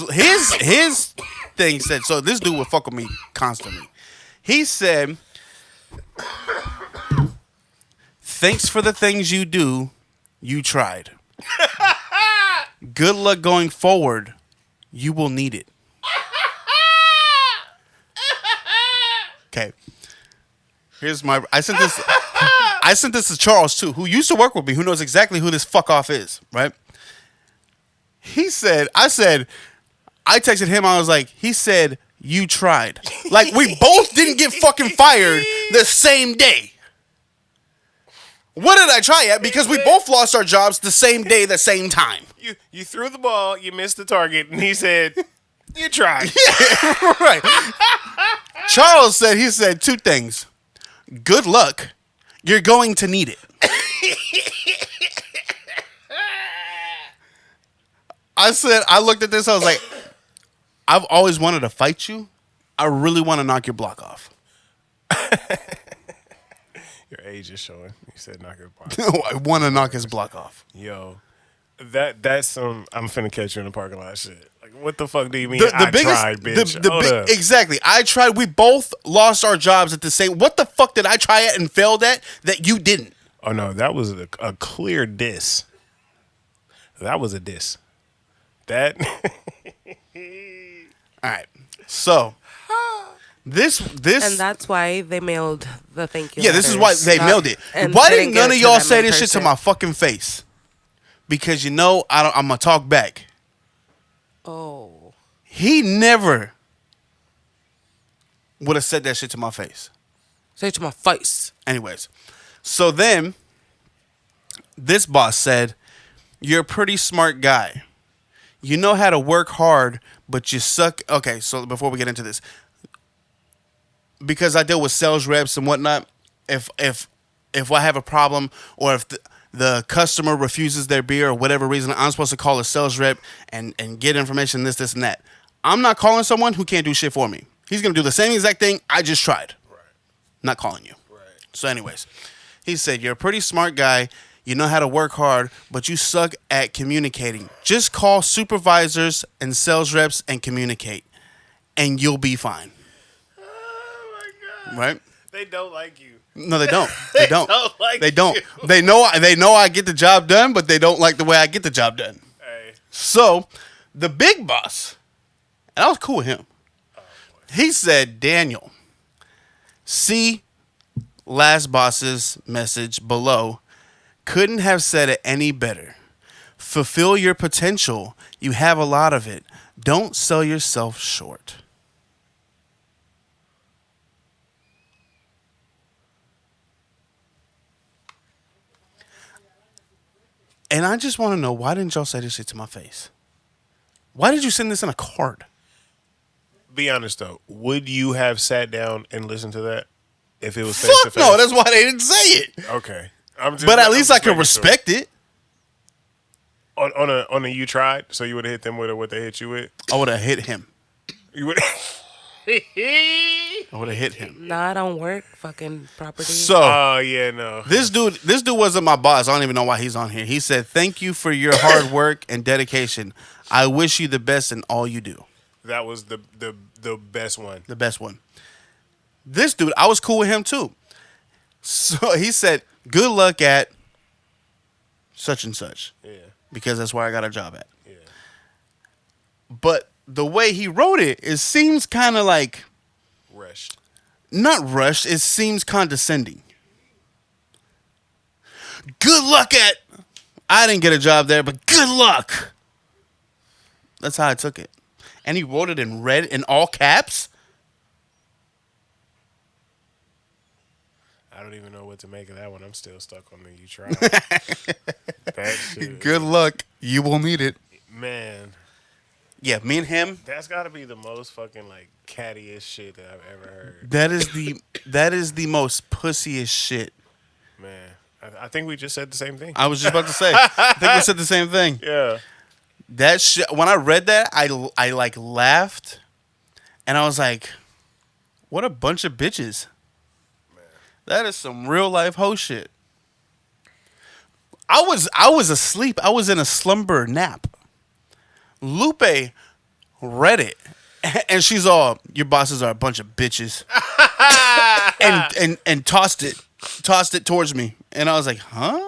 thing said, so this dude would fuck with me constantly. He said, thanks for the things you do. You tried. Good luck going forward. You will need it. Okay. Here's my. I sent this. I sent this to Charles too, who used to work with me, who knows exactly who this fuck off is. Right. He said. I texted him. I was like. He said you tried. Like we both didn't get fucking fired the same day. What did I try at? Because we both lost our jobs the same day, the same time. You threw the ball, you missed the target, and he said, "You tried." Right. Charles said, he said two things. Good luck. You're going to need it. I looked at this, I was like, I've always wanted to fight you. I really want to knock your block off. Your age is showing. You said knock it apart. I want to knock his block off. Yo, that's some I'm finna catch you in the parking lot shit. Like, what the fuck do you mean? The I biggest, tried, bitch. Hold up. exactly. I tried. We both lost our jobs at the same. What the fuck did I try at and failed at that you didn't? Oh no, that was a clear diss. That was a diss. That. All right. So this And that's why they mailed the thank you. yeah, this is why letters, they not- mailed it. and Why didn't didn't give none it of to y'all them say in this shit to person. my fucking face? Because you know I'm gonna talk back. Oh. He never would have said that shit to my face. Say it to my face. Anyways, so then this boss said, "You're a pretty smart guy. You know how to work hard, but you suck." Okay, so before we get into this, because I deal with sales reps and whatnot, if I have a problem or if the customer refuses their beer or whatever reason, I'm supposed to call a sales rep and get information, this, and that. I'm not calling someone who can't do shit for me. He's going to do the same exact thing I just tried. Right. Not calling you. Right. So anyways, he said, "You're a pretty smart guy. You know how to work hard, but you suck at communicating. Just call supervisors and sales reps and communicate, and you'll be fine." Oh my god. Right? They don't like you. No, they don't. They don't. don't like They don't. you. They know I get the job done, but they don't like the way I get the job done. Hey. So, the big boss, and I was cool with him. He said, "Daniel, see last boss's message below. Couldn't have said it any better. Fulfill your potential. You have a lot of it. Don't sell yourself short." And I just want to know, why didn't y'all say this shit to my face? Why did you send this in a card? Be honest though, would you have sat down and listened to that if it was face to Fuck face? no, that's why they didn't say it. Okay. I'm just, But at I'm least just I can making sure. respect it. On a you tried, so you would have hit them with what they hit you with. I would have hit him. You would. I would have hit him. Nah, I don't work fucking property. So Oh yeah, no. this dude wasn't my boss. I don't even know why he's on here. He said, "Thank you for your hard work and dedication. I wish you the best in all you do." That was the best one. The best one. This dude, I was cool with him too. So he said, "Good luck at such and such," Yeah. because that's where I got a job at. Yeah. But the way he wrote it seems kind of like, Rushed. not rushed, it seems condescending. Good luck at, I didn't get a job there, but good luck. That's how I took it. And he wrote it in red in all caps. I don't even know what to make of that one. I'm still stuck on the you tried. That shit. Good luck. You will need it. Man, Yeah, me and him. that's got to be the most fucking like cattiest shit that I've ever heard. That is the most pussiest shit. Man, I think we just said the same thing. I was just about to say. I think we said the same thing. Yeah. That shit. When I read that, I like laughed, and I was like, "What a bunch of bitches." That is some real life hoe shit. I was asleep. I was in a slumber nap. Lupe read it, and she's all, "Your bosses are a bunch of bitches," and tossed it towards me, and I was like, "Huh?"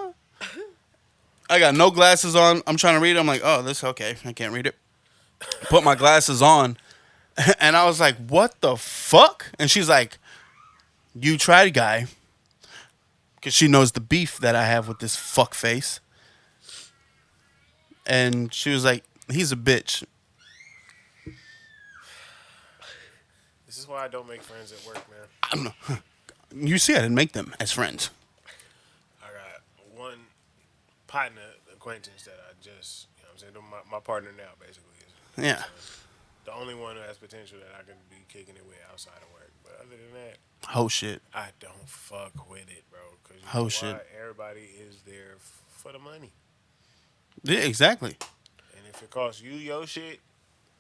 I got no glasses on. I'm trying to read it. I'm like, "Oh, this okay. I can't read it." Put my glasses on, and I was like, "What the fuck?" And she's like, "You tried, guy." Because she knows the beef that I have with this fuck face. And she was like, "He's a bitch." This is why I don't make friends at work, man. I don't know. You see, I didn't make them as friends. I got one partner acquaintance that I just, you know what I'm saying, my partner now, basically. Is Yeah. the only one who has potential that I can be kicking it with outside of work. But other than that, Whole shit. I don't fuck with it, bro. Because Whole shit. everybody is there for the money. Yeah, exactly. And if it costs you your shit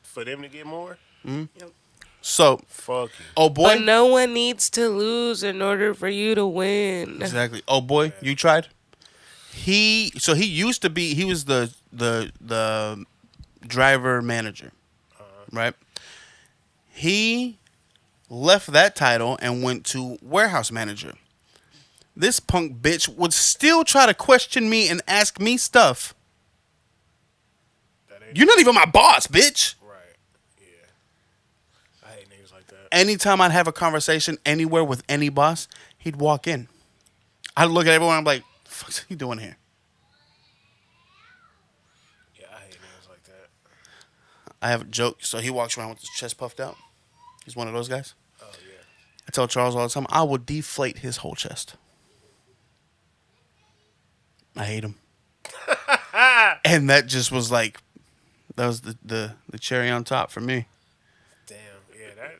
for them to get more, So, fuck you. oh boy. But no one needs to lose in order for you to win. Exactly. Oh boy, you tried? He used to be, he was the driver manager. Right? He left that title and went to warehouse manager. This punk bitch would still try to question me and ask me stuff. That ain't You're not even my boss, bitch. right. Yeah. I hate niggas like that. Anytime I'd have a conversation anywhere with any boss, he'd walk in. I'd look at everyone, I'm like, "What's he doing here?" Yeah, I hate niggas like that. I have a joke. So he walks around with his chest puffed out. He's one of those guys. Oh, yeah. I tell Charles all the time, I will deflate his whole chest. I hate him. And that just was like, that was the cherry on top for me. Damn. Yeah, that.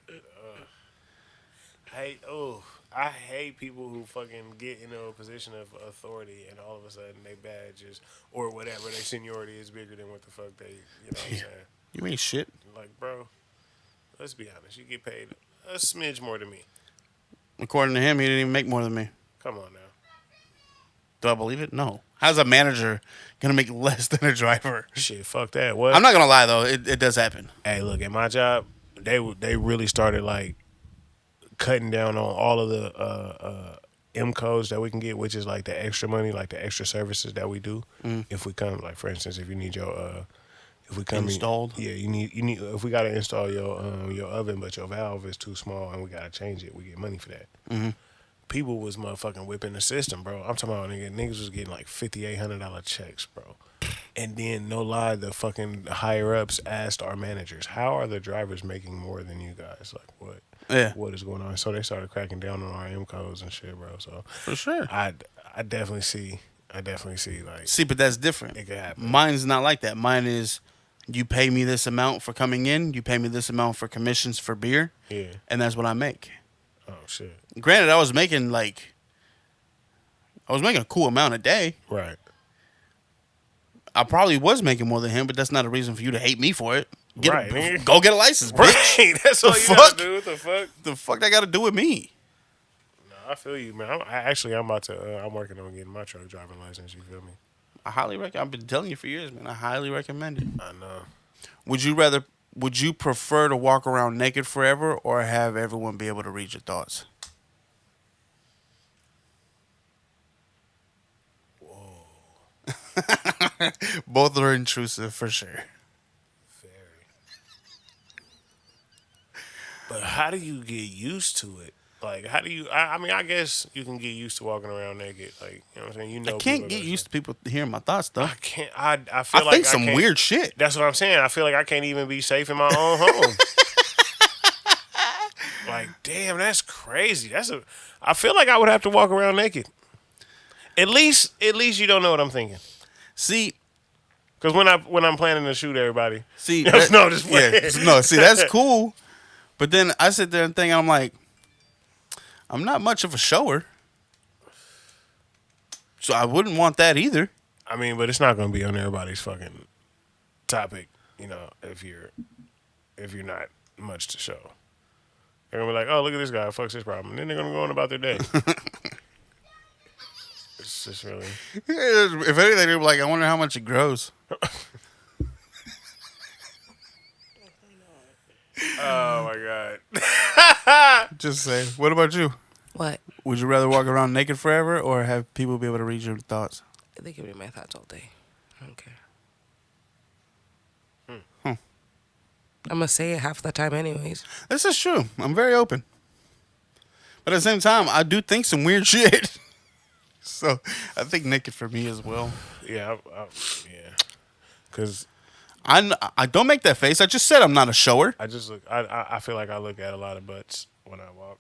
I hate people who fucking get into a position of authority and all of a sudden they badges or whatever, their seniority is bigger than what the fuck they, you know what I'm saying? You ain't shit. Like, bro, let's be honest. You get paid a smidge more than me. According to him, he didn't even make more than me. Come on now. Do I believe it? No. How's a manager gonna make less than a driver? Shit, fuck that. What? I'm not gonna lie though, it does happen. Hey, look, at my job, they really started like cutting down on all of the M codes that we can get, which is like the extra money, like the extra services that we do. If we come, like for instance, if you need your if we come Installed? you need if we gotta install your oven, but your valve is too small and we gotta change it, we get money for that. People was motherfucking whipping the system, bro. I'm talking about niggas was getting like $5,800 checks, bro. And then, no lie, the fucking higher ups asked our managers, "How are the drivers making more than you guys? Like, what? Yeah. What is going on?" So they started cracking down on our M codes and shit, bro. So For sure. I definitely see like See, but that's different. it could happen. Mine's not like that. Mine is, you pay me this amount for coming in, you pay me this amount for commissions for beer, Yeah. and that's what I make. Oh shit. Granted, I was making a cool amount a day. Right. I probably was making more than him, but that's not a reason for you to hate me for it. Right, nigga. Go get a license, bitch. Right. That's all you fuck? gotta do. What the fuck? The fuck that got to do with me? No, I feel you, man. I'm about to. I'm working on getting my truck driving license. You feel me? I highly recommend. I've been telling you for years, man. I highly recommend it. I know. Would you prefer to walk around naked forever or have everyone be able to read your thoughts? Both are intrusive for sure. Very. But how do you get used to it? Like, how do you? I mean, I guess you can get used to walking around naked. Like, you know what I'm saying? You know, I can't get used to people hearing my thoughts, though. I can't. I feel I like think some can't- weird shit. That's what I'm saying. I feel like I can't even be safe in my own home. Like, damn, that's crazy. I feel like I would have to walk around naked. At least you don't know what I'm thinking. See, Because when I'm planning to shoot everybody, see, No, just playing. no. See, that's cool. But then I sit there and think, I'm like, I'm not much of a shower, so I wouldn't want that either. I mean, but it's not going to be on everybody's fucking topic, if you're not much to show. They're gonna be like, oh, look at this guy, fucks his problem. And then they're gonna go on about their day. It's just really. If anything, they're like, I wonder how much it grows. Oh my god. Just say, what about you? What? Would you rather walk around naked forever or have people be able to read your thoughts? They can read my thoughts all day. I don't care. Hmm. I'm gonna say it half the time, anyways. This is true. I'm very open. But at the same time, I do think some weird shit. So I think naked for me as well. Yeah, yeah. Because I don't make that face. I just said I'm not a shower. I just look. I feel like I look at a lot of butts when I walk.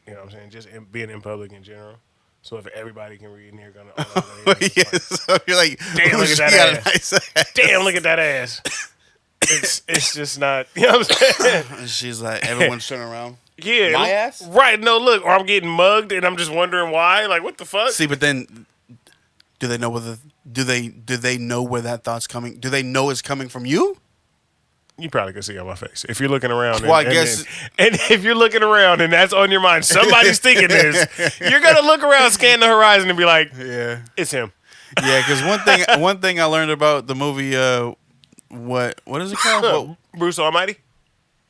You know what I'm saying? Just being in public in general. So if everybody can read in here, gonna. Yes. So you're like, damn, look at she that got a ass. nice ass. Damn, look at that ass. It's just not. You know what I'm saying? And she's like, everyone's turning around. Yeah. My ass? Right. No, look. Or I'm getting mugged, and I'm just wondering why. Like, what the fuck? See, but then, do they know whether do they know where that thought's coming? Do they know it's coming from you? You probably can see on my face if you're looking around. Well, I guess. And if you're looking around and that's on your mind, somebody's thinking this. You're gonna look around, scan the horizon, and be like, Yeah. "It's him." Yeah, because one thing I learned about the movie, what is it called? Bruce Almighty.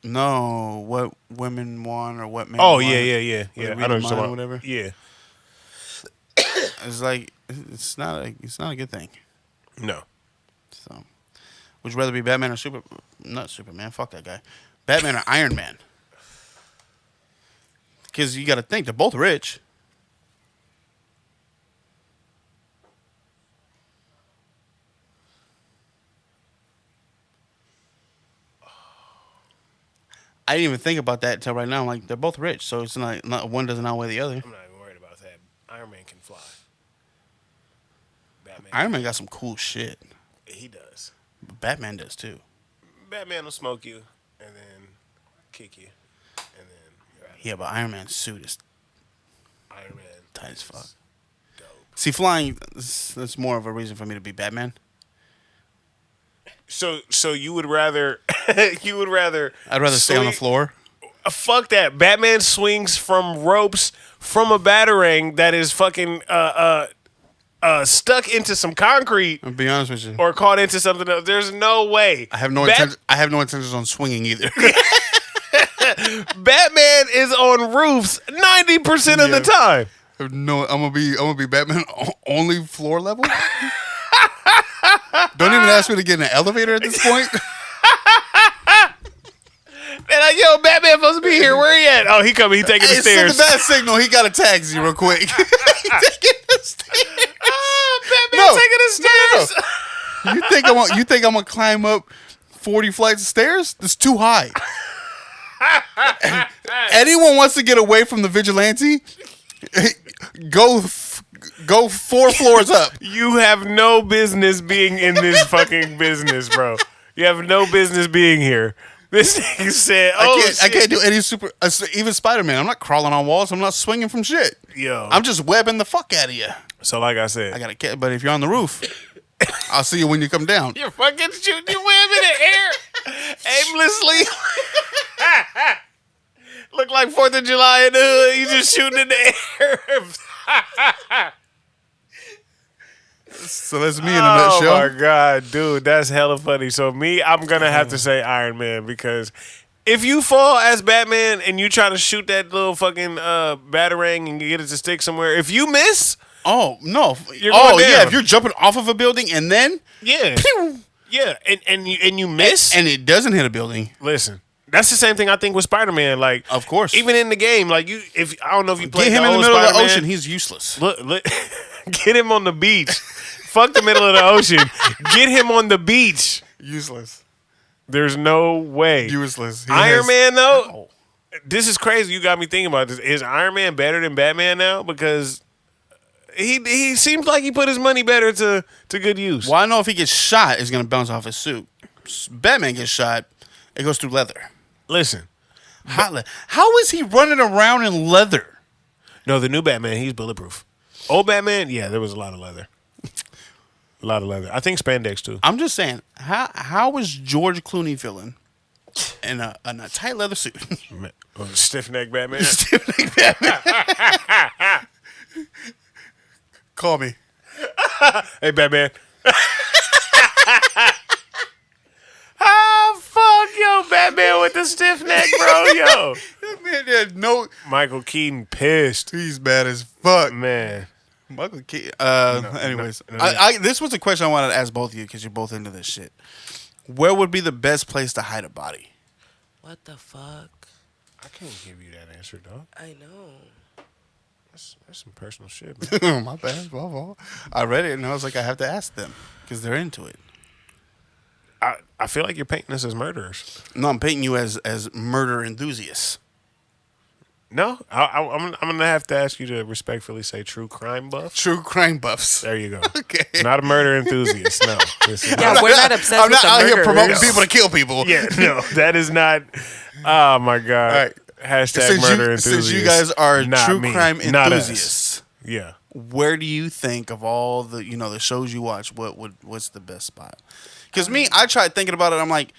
No, what women want or what men. Oh want. yeah. Or I read know your what you're talking mind or about. whatever. Yeah. It's like it's not a good thing. No. So, would you rather be Batman or not Superman? Fuck that guy. Batman or Iron Man? Because you got to think they're both rich. I didn't even think about that until right now. I'm like, they're both rich, so it's not one doesn't outweigh the other. I'm not even worried about that. Iron Man can fly. Batman. Iron Man got some cool shit. He does. But Batman does too. Batman will smoke you and then kick you, and then you're out. Yeah, but Iron Man's suit is Iron Man. tight as fuck. Dope. See, flying, that's more of a reason for me to be Batman. So you would rather I'd rather stay on the floor. Fuck that. Batman swings from ropes from a batarang that is fucking stuck into some concrete I'll be honest with you. or caught into something else. There's no way. I have no intentions on swinging either. Batman is on roofs 90% of the time. No, I'm gonna be Batman only floor level. Don't even ask me to get in an elevator at this point. And like, yo, Batman supposed to be here. Where he at? Oh, he coming. He taking the stairs. Send that signal. He got a taxi real quick. He taking the stairs. Batman taking the stairs. No. You think I'm gonna climb up 40 flights of stairs? It's too high. Anyone wants to get away from the vigilante? Go 4 floors up. You have no business being in this fucking business, bro. You have no business being here. This nigga said, I can't do any even Spider-Man. I'm not crawling on walls. I'm not swinging from shit. Yo. I'm just webbing the fuck out of you. So like I said, I gotta get, but if you're on the roof, I'll see you when you come down. you're fucking shooting your web in the air aimlessly. Look like 4th of July in the hood. You just shooting in the air. So that's me in a nutshell. Oh my god, dude, that's hella funny. So me, I'm gonna have to say Iron Man because if you fall as Batman and you try to shoot that little fucking batarang and get it to stick somewhere, if you miss, Oh no! You're going yeah, down. if you're jumping off of a building and then yeah, pew, yeah, and you miss, and it doesn't hit a building. listen. That's the same thing I think with Spider-Man. Like, Of course. even in the game, like if I don't know if you played Get him the in the old middle of the Spider-Man. ocean. He's useless. Look, get him on the beach. Fuck the middle of the ocean. Get him on the beach. Useless. There's no way. Useless. He Iron has- Man though, this is crazy. You got me thinking about this. Is Iron Man better than Batman now? Because he seems like he put his money better to good use. Well, I know if he gets shot, it's gonna bounce off his suit. Batman gets shot, it goes through leather. Listen, How is he running around in leather? no, the new Batman, he's bulletproof. Old Batman, yeah, there was a lot of leather. A lot of leather. I think spandex too. I'm just saying, how was George Clooney feeling in a tight leather suit? Stiff neck Batman. Stiff neck Batman. Call me. Hey, Batman. Oh, fuck, yo, Batman with the stiff neck, bro, yo. That man had no. Michael Keaton pissed. He's bad as fuck. Man. Michael Keaton. Anyways, no. this was a question I wanted to ask both of you because you're both into this shit. Where would be the best place to hide a body? What the fuck? I can't give you that answer, dog. I know. That's some personal shit, man. My bad. My fault. I read it and I was like, I have to ask them because they're into it. I feel like you're painting us as murderers. No, I'm painting you as murder enthusiasts. No, I'm gonna have to ask you to respectfully say true crime buff. True crime buffs. There you go. Okay. Not a murder enthusiast. No. This is Yeah, we're not obsessed I'm with not the out here promoting murderers. people to kill people. Yeah, no, that is not. Oh my god. All right. Hashtag murder enthusiast. Since you guys are Not true me. crime Not us. enthusiasts, Yeah. where do you think of all the the shows you watch? What's the best spot? Because me, I tried thinking about it. I'm like,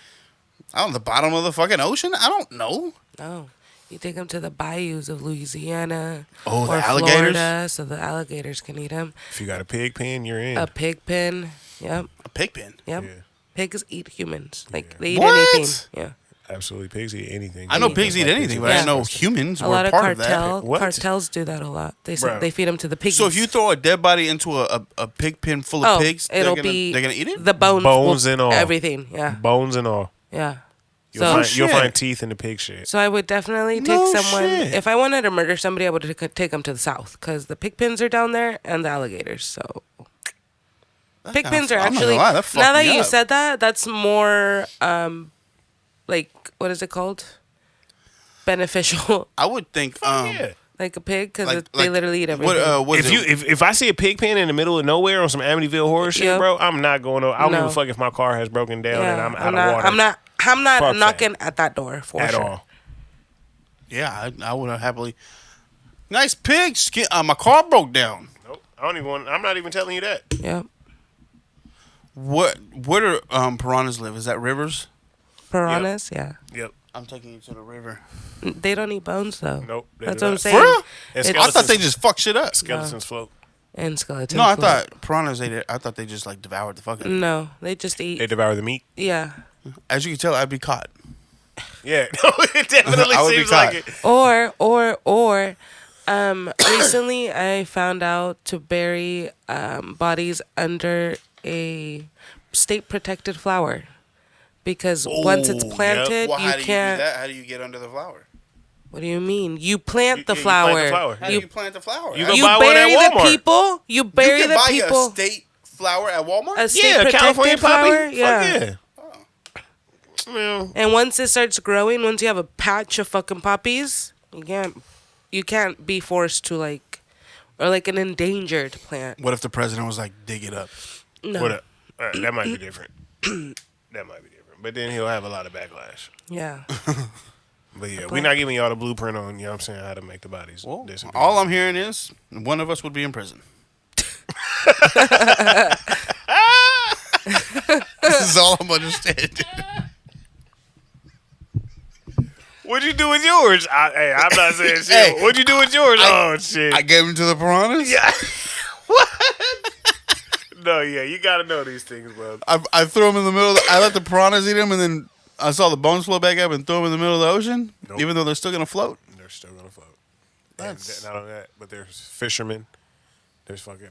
the bottom of the fucking ocean. I don't know. No. You take them to the bayous of Louisiana Oh, the or alligators? Florida, so the alligators can eat them. If you got a pig pen, you're in. A pig pen. Yep. A pig pen. Yep. Yeah. Pigs eat humans. Like, they eat What? anything. Yeah. Absolutely, pigs eat anything. I know Anything. pigs eat anything, but I Yeah. didn't know humans A were lot of part of that. What? cartels do that a lot. They Bro. they feed them to the pigs. So if you throw a dead body into a pig pen full of pigs, they're gonna eat it. the bones, Bones and all. everything. Yeah, Bones and all. yeah. You'll So find teeth in the pig shit. so I would definitely take No someone. shit. If I wanted to murder somebody, I would take them to the south because the pig pens are down there and the alligators. So pig pens are I'm not gonna actually lie, that fucked now that me you up. said that, that's more like what is it called? Beneficial, I would think. Yeah. like a pig because Like- they like, literally eat everything. What If is you it? if I see a pig pen in the middle of nowhere on some Amityville horror shit, Yep. bro, I'm not going to. I don't No. give a fuck if my car has broken down and I'm out not, of water. I'm not Fuck knocking at that door for at sure. all. Yeah, I would have happily. Nice pig skin. My car broke down. Nope. I don't even want. I'm not even telling you that. Yep. Where do piranhas live? Is that rivers? Piranhas, yeah. Yep. I'm taking you to the river. They don't eat bones though. Nope, they That's do what I'm not. saying. For real? And It's- I thought they just fuck shit up. Skeletons float. And skeleton. No, I food. thought piranhas ate it. I thought they just like devoured the fucking. No, they just eat. They devour the meat. Yeah. As you can tell, I'd be caught. Yeah, no, it definitely I would be seems like caught. it. Recently I found out to bury bodies under a state protected flower because once it's Oh, yep. planted, Well, how you do can't. do that? How do you get under the flower? What do you mean? You plant the you flower. plant the flower. How do you plant the flower? You How- go You buy one at bury the Walmart. people. You bury you can the buy people. a state flower at Walmart. A state Yeah, California protected poppy. flower. Fuck Yeah. yeah. Well, And once it starts growing, once you have a patch of fucking poppies, you can't be forced to or like an endangered plant. What if the president was like, dig it up? No. what up? That might be different. That might be different. But then he'll have a lot of backlash. Yeah. But yeah, we're not giving y'all the blueprint on, you know what I'm saying, how to make the bodies Well, disappear. all I'm hearing is one of us would be in prison. This is all I'm understanding. What'd you do with yours? Hey, I'm not saying shit. Hey, What'd you do with yours? Oh, shit. I gave him to the piranhas. Yeah. What? No, yeah, you gotta know these things, bro. I threw him in the middle. I let the piranhas eat him, and then I saw the bones float back up and threw them in the middle of the ocean. Nope. Even though they're still gonna float. They're still gonna float. That's- And not only that, but there's fishermen. There's fucking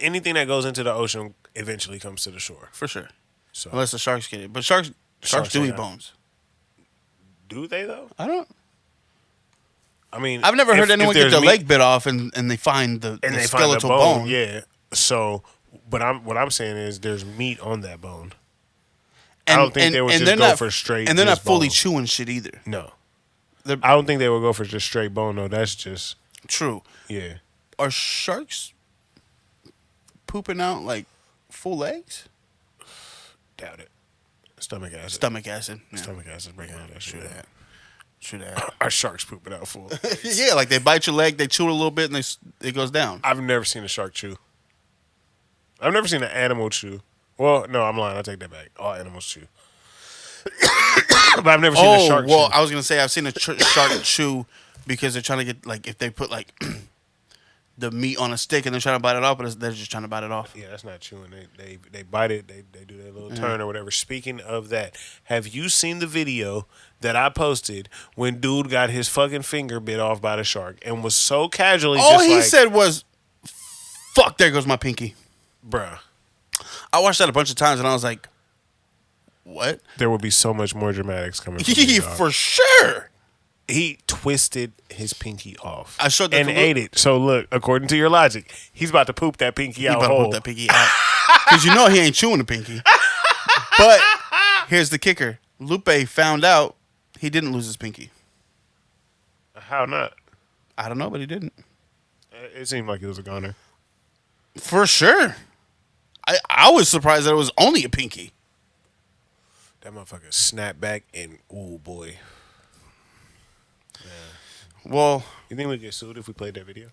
anything that goes into the ocean eventually comes to the shore. For sure. So Unless the sharks get it, but sharks Sharks do are eat not. bones. do they though? I don't. I mean, I've never heard if anyone get there's their meat- leg bit off and they find the and they skeletal find the bone. Yeah. So, but what I'm saying is there's meat on that bone. And, I don't think they would just they're go not, for straight. And they're not just fully bone. chewing shit either. No. They're- I don't think they would go for just straight bone though. That's just True. yeah. Are sharks pooping out like full legs? Doubt it. Stomach acid. Stomach acid. Yeah. Stomach acid breaking all that shit. True that. True that. Our sharks pooping out full. Yeah, like they bite your leg, they chew it a little bit, and it goes down. I've never seen a shark chew. I've never seen an animal chew. Well, no, I'm lying. I take that back. All animals chew. But I've never seen a shark chew. I was gonna say I've seen a shark chew because they're trying to get like if they put like the meat on a stick and they're trying to bite it off, but they're just trying to bite it off. Yeah, that's not chewing. They bite it. They do their little turn or whatever. Speaking of that, have you seen the video that I posted when dude got his fucking finger bit off by the shark and was so casually All just he like, said was, "Fuck, there goes my pinky." bruh. I watched that a bunch of times and I was like, "What?" There would be so much more dramatics coming from you, Yeah, dog. for sure. He twisted his pinky off. I showed that and to ate Luke. it. So look, according to your logic, he's about to poop that pinky He out about to whole. put that pinky out because you know he ain't chewing the pinky. But here's the kicker: Lupe found out he didn't lose his pinky. How not? I don't know, but he didn't. It seemed like it was a goner. For sure. I was surprised that it was only a pinky. That motherfucker snapped back and ooh boy. Well, You think we'd get sued if we played that video?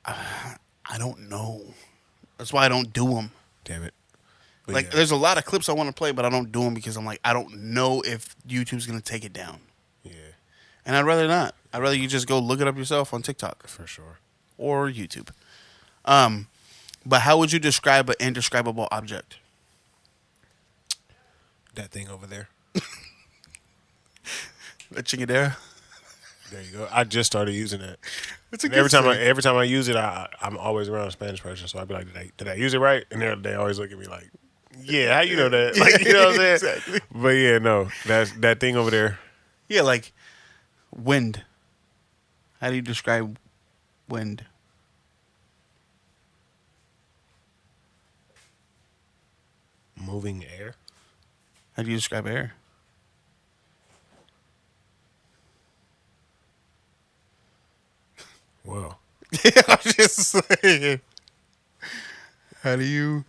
I don't know. That's why I don't do them. Damn it. But Like, yeah. there's a lot of clips I want to play, but I don't do them because I'm like, I don't know if YouTube's gonna take it down, Yeah, and I'd rather not. I'd rather you just go look it up yourself on TikTok for sure. or YouTube. But how would you describe an indescribable object? That thing over there. A chingadera. There you go. I just started using that. It's a And good every time I use it, I'm always around a Spanish person, so I'd be like, did I use it right? And they always look at me like, yeah, how you know that? Like, you know what I'm saying? Exactly. But yeah, no, that thing over there. Yeah, like wind. How do you describe wind? Moving air. How do you describe air? Whoa. Yeah, I'm just saying. How do you?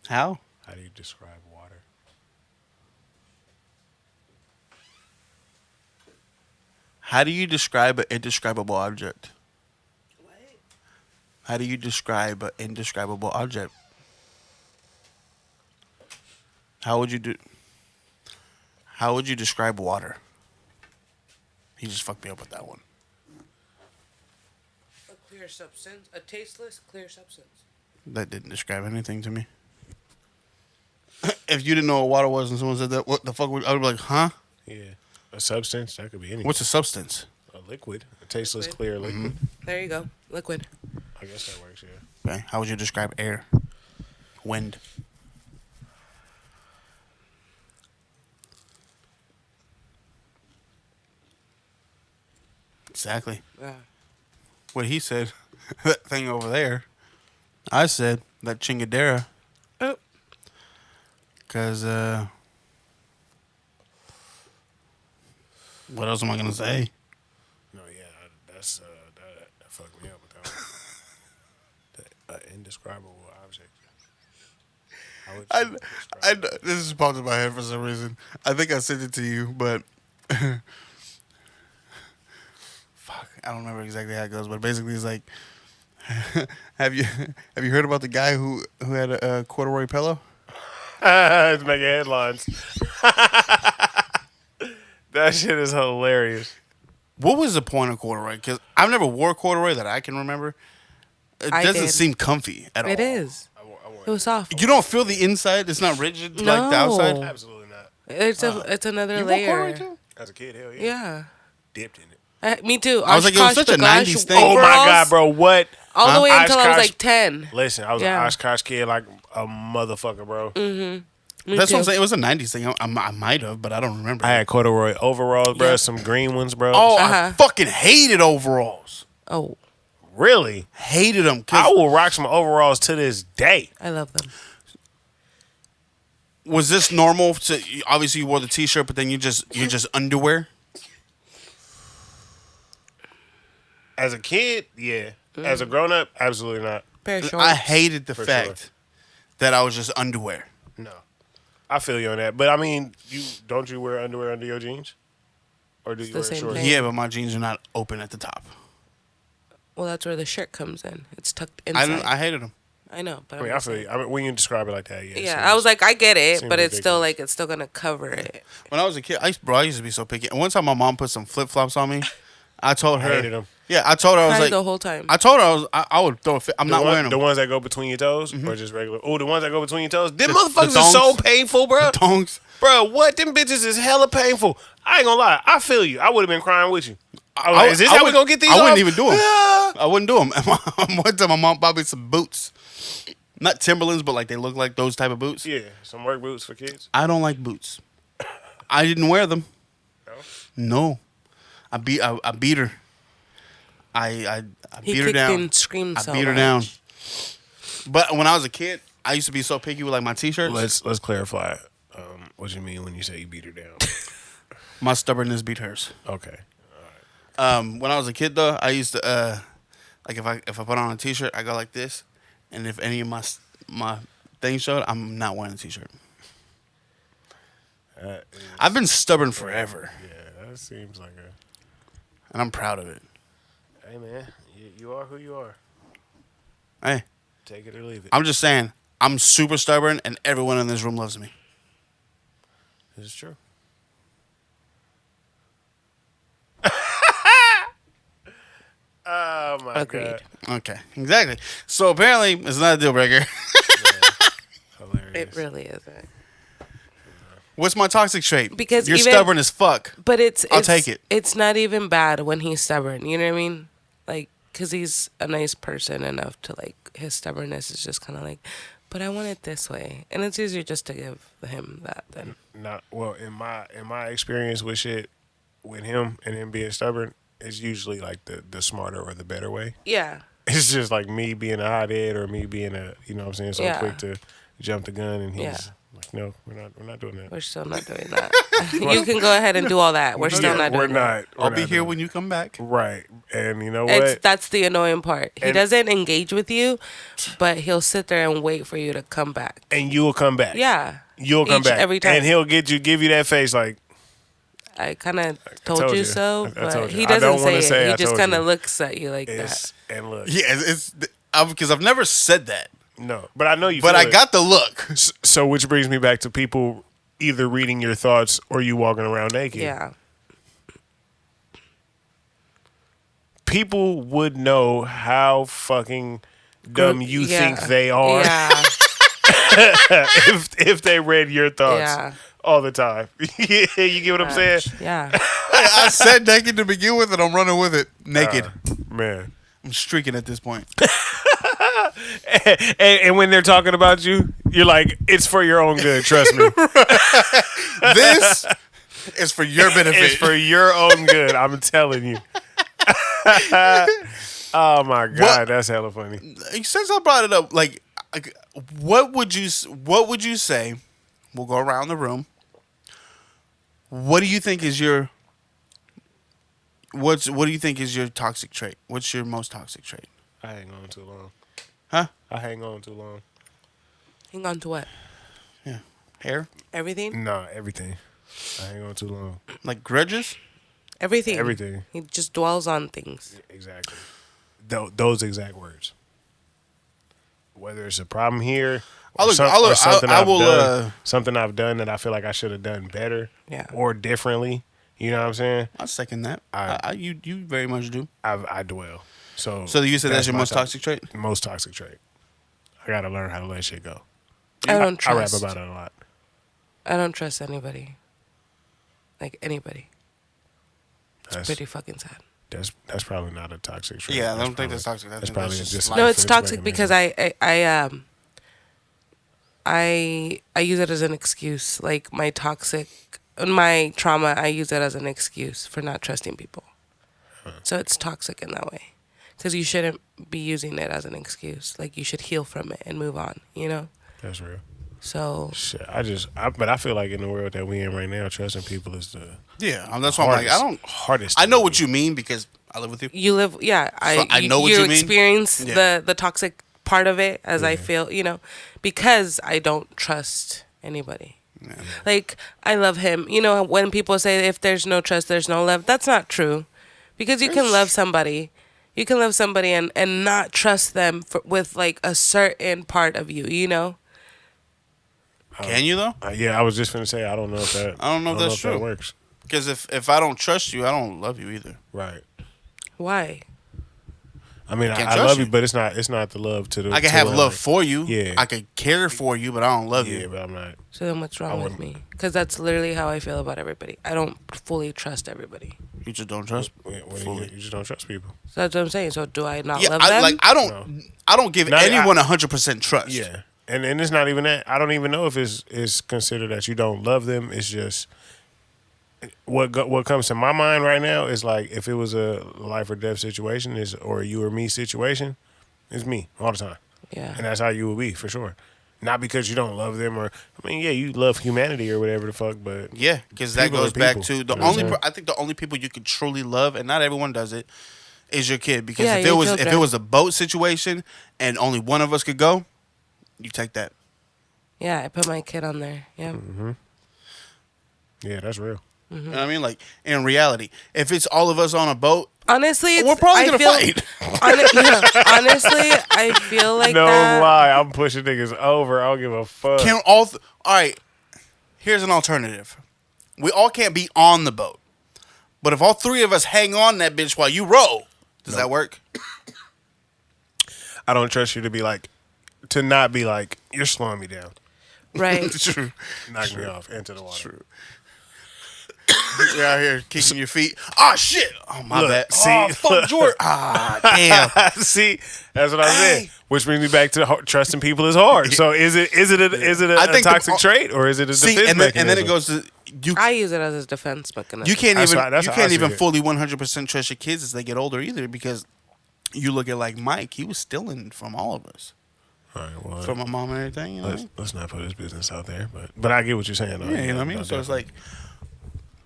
How? How do you describe water? How do you describe an indescribable object? What? How do you describe an indescribable object? How would you do? How would you describe water? He just fucked me up with that one. A clear substance. A tasteless, clear substance. That didn't describe anything to me. If you didn't know what water was and someone said that, what the fuck would I would be like, huh? Yeah. A substance? That could be anything. What's a substance? A liquid. A tasteless, Liquid. clear liquid. There you go. Liquid. I guess that works, yeah. Okay. How would you describe air? Wind. Exactly. Yeah. What he said, that thing over there. I said that chingadera. Oh. Because, what else am I going to say? No, yeah, that's that fucked me up with that one. Indescribable object. How would you describe this is popped in my head for some reason. I think I sent it to you, but fuck, I don't remember exactly how it goes. But basically, it's like, have you heard about the guy who had a corduroy pillow? It's making headlines. That shit is hilarious. What was the point of corduroy? Because I've never wore corduroy that I can remember. It I doesn't did. seem comfy at all. It is. It was soft. You don't feel the inside. It's not rigid like the outside. No. Absolutely not. It's another You wore corduroy layer. too? As a kid, hell yeah. Yeah. Dipped in it. Me too. I was like, it was such a 90s thing. Oh my god, bro! What? All the way Huh? until I was Oshkosh- like 10. Listen, I was Yeah. an Oshkosh kid like a motherfucker, bro. Me That's too. what I'm saying. It was a 90s thing. I might have, but I don't remember. I had corduroy overalls, bro. Yeah. Some green ones, bro. Oh, I Uh-huh. fucking hated overalls. Oh, really? Hated them. I will rock some overalls to this day. I love them. Was this normal? Obviously, you wore the t-shirt, but then you're just underwear. As a kid, yeah. As a grown up, absolutely not. Pair of shorts. I hated the For fact sure. that I was just underwear. No, I feel you on that. But I mean, don't you wear underwear under your jeans, or do you the wear same shorts? thing. Yeah, but my jeans are not open at the top. Well, that's where the shirt comes in. It's tucked I inside. I hated them. I know, but I mean, I feel you. I mean, when you describe it like that, yeah. it yeah, seems- I was like, I get it, seems but it's still ridiculous. like it's still gonna cover it. When I was a kid, I used to be so picky. And one time my mom put some flip flops on me. I told her. hated 'em. Yeah, I told her I was Cried like the whole time. I told her I would throw a fit. I'm not wearing The them. ones that go between your toes, or just regular? Oh, the ones that go between your toes. Them The motherfuckers are so thongs. painful, bro. Tongs. Bro, what? Them bitches is hella painful. I ain't gonna lie. I feel you. I would have been crying with you. I was like, is this how we gonna get these I off? wouldn't even do them. Ah. I wouldn't do them. One time my mom bought me some boots. Not Timberlands, but like they look like those type of boots. Yeah, some work boots for kids. I don't like boots. I didn't wear them. No? No. I beat her. I He beat her kicked down. and screamed I so beat her much. down. But when I was a kid, I used to be so picky with like my t-shirts. Let's clarify. What you mean when you say you beat her down? My stubbornness beat hers. Okay. When I was a kid though, I used to like if I put on a t-shirt, I go like this, and if any of my things showed, I'm not wearing a t-shirt. I've been stubborn forever, Yeah, that seems like a. and I'm proud of it. Hey man, you are who you are. Hey, Take it or leave it. I'm just saying, I'm super stubborn, and everyone in this room loves me. This is true. Oh my Agreed. god. Okay, exactly. So apparently, it's not a deal breaker. Hilarious. It really isn't. What's my toxic trait? Because you're even- stubborn as fuck. But I'll take it. It's not even bad when he's stubborn. You know what I mean? Like, because he's a nice person enough to, like, his stubbornness is just kind of like, but I want it this way. And it's easier just to give him that than. Not well in my experience with shit with him and him being stubborn, it's usually like the smarter or the better way. Yeah. It's just like me being a hothead or me being a you know what I'm saying, so Yeah. quick to jump the gun and he's Yeah. like, no, we're not doing that. We're still not doing that. You can go ahead and do all that. We're still not we're doing that. not. I'll be here when you come back. Right. And you know what? That's the annoying part. He And- doesn't engage with you, but he'll sit there and wait for you to come back. And you'll come back. Yeah. You'll come Each- back. every time. And he'll give you that face like I kind of told you so, I but told you. he I don't doesn't wanna say say it. I He just told kind you. of looks at you like it's that. and look. Yeah, it's because I've never said that, No. But I know you but feel I it. got the look. So which brings me back to people either reading your thoughts or you walking around naked. Yeah. People would know how fucking dumb you Yeah. think they are Yeah. if they read your thoughts Yeah. all the time. You get what I'm saying? Yeah. I said naked to begin with, and I'm running with it naked. Man. I'm streaking at this point. And when they're talking about you, you're like, it's for your own good, trust me. This is for your benefit. It's for your own good, I'm telling you. Oh my God, that's hella funny. Since I brought it up, like, what would you say? We'll go around the room. What do you think is your what do you think is your toxic trait? What's your most toxic trait? I hang on too long. Huh? I hang on too long. Hang on to what? Yeah. Hair? Everything? Nah, everything. I hang on too long. Like grudges? Everything. Everything. He just dwells on things. Exactly. Those exact words. Whether it's a problem here, or something I I've will. done, something I've done that I feel like I should have done better, Yeah. or differently. You know what I'm saying? I second that. I- You very much do. I dwell. So You said that's your my most toxic trait? Most toxic trait. I gotta learn how to let shit go. I don't I rap trust. about it a lot. I don't trust anybody. Like anybody. It's That's pretty fucking sad. that's probably not a toxic trait. Yeah, I don't think that's toxic. That's probably just No, life it's and toxic making because I use it as an excuse. Like my trauma, I use it as an excuse for not trusting people. So it's toxic in that way. Because you shouldn't be using it as an excuse. Like you should heal from it and move on, you know? That's real. So Shit, but I feel like in the world that we in right now, trusting people is the That's why I'm like, hardest. I know thing what to you mean because I live with you. you live, yeah. I know what you mean. experience Yeah. the toxic part of it as I feel, you know, because I don't trust anybody. Yeah. Like, I love him. You know, when people say if there's no trust, there's no love, that's not true. Because you can love somebody. You can love somebody and not trust them with like a certain part of you, you know? Can you though? Yeah, I was just gonna say I don't know if that. I don't know if that's true. That works. Because if I don't trust you, I don't love you either. Right. Why? I mean, Can't I trust love you. you, but it's not the love to the. I can have love for you. Yeah. I could care for you, but I don't love Yeah, you. but I'm not. So then what's wrong with me? Because that's literally how I feel about everybody. I don't fully trust everybody. You just don't trust You just don't trust people. So that's what I'm saying. So do I not Yeah, love them? I don't give anyone 100% trust. Yeah, and it's not even that. I don't even know if it's considered that you don't love them. It's just what comes to my mind right now is like if it was a life or death situation or a you or me situation, it's me all the time. Yeah. And that's how you will be for sure. Not because you don't love them yeah, you love humanity or whatever the fuck, but Yeah, because that people are goes back people. to the You know what only. I'm saying? I think the only people you can truly love, and not everyone does it, is your kid. Because Yeah, if your it children. was a boat situation and only one of us could go, you take that. Yeah, I put my kid on there. Yeah. yeah, that's real. You know what I mean? Like in reality, if it's all of us on a boat, Honestly, we're probably gonna fight. Honestly, I feel like No that. lie, I'm pushing niggas over. I don't give a fuck. can all right? Here's an alternative. We all can't be on the boat, but if all three of us hang on that bitch while you row, does that work? I don't trust you to not be like, you're slowing me down. Right. True. Knock me off into the water. True. You're out here kicking your feet. Oh shit! Oh my Look, bad. see, Oh fuck, Jordan. Ah damn. See, that's what I said. Hey. Which brings me back to trusting people is hard. So is it I a think toxic trait or is it a See, defense and mechanism? then it goes to you. I use it as a defense mechanism. You can't That's even how- that's you how can't I even see it. fully 100% trust your kids as they get older either, because you look at like Mike. He was stealing from all of us, All right, well, from my mom and everything. You know. let's not put his business out there, but I get what you're saying. Though. Yeah, you know what I mean. no, So it's definitely. like,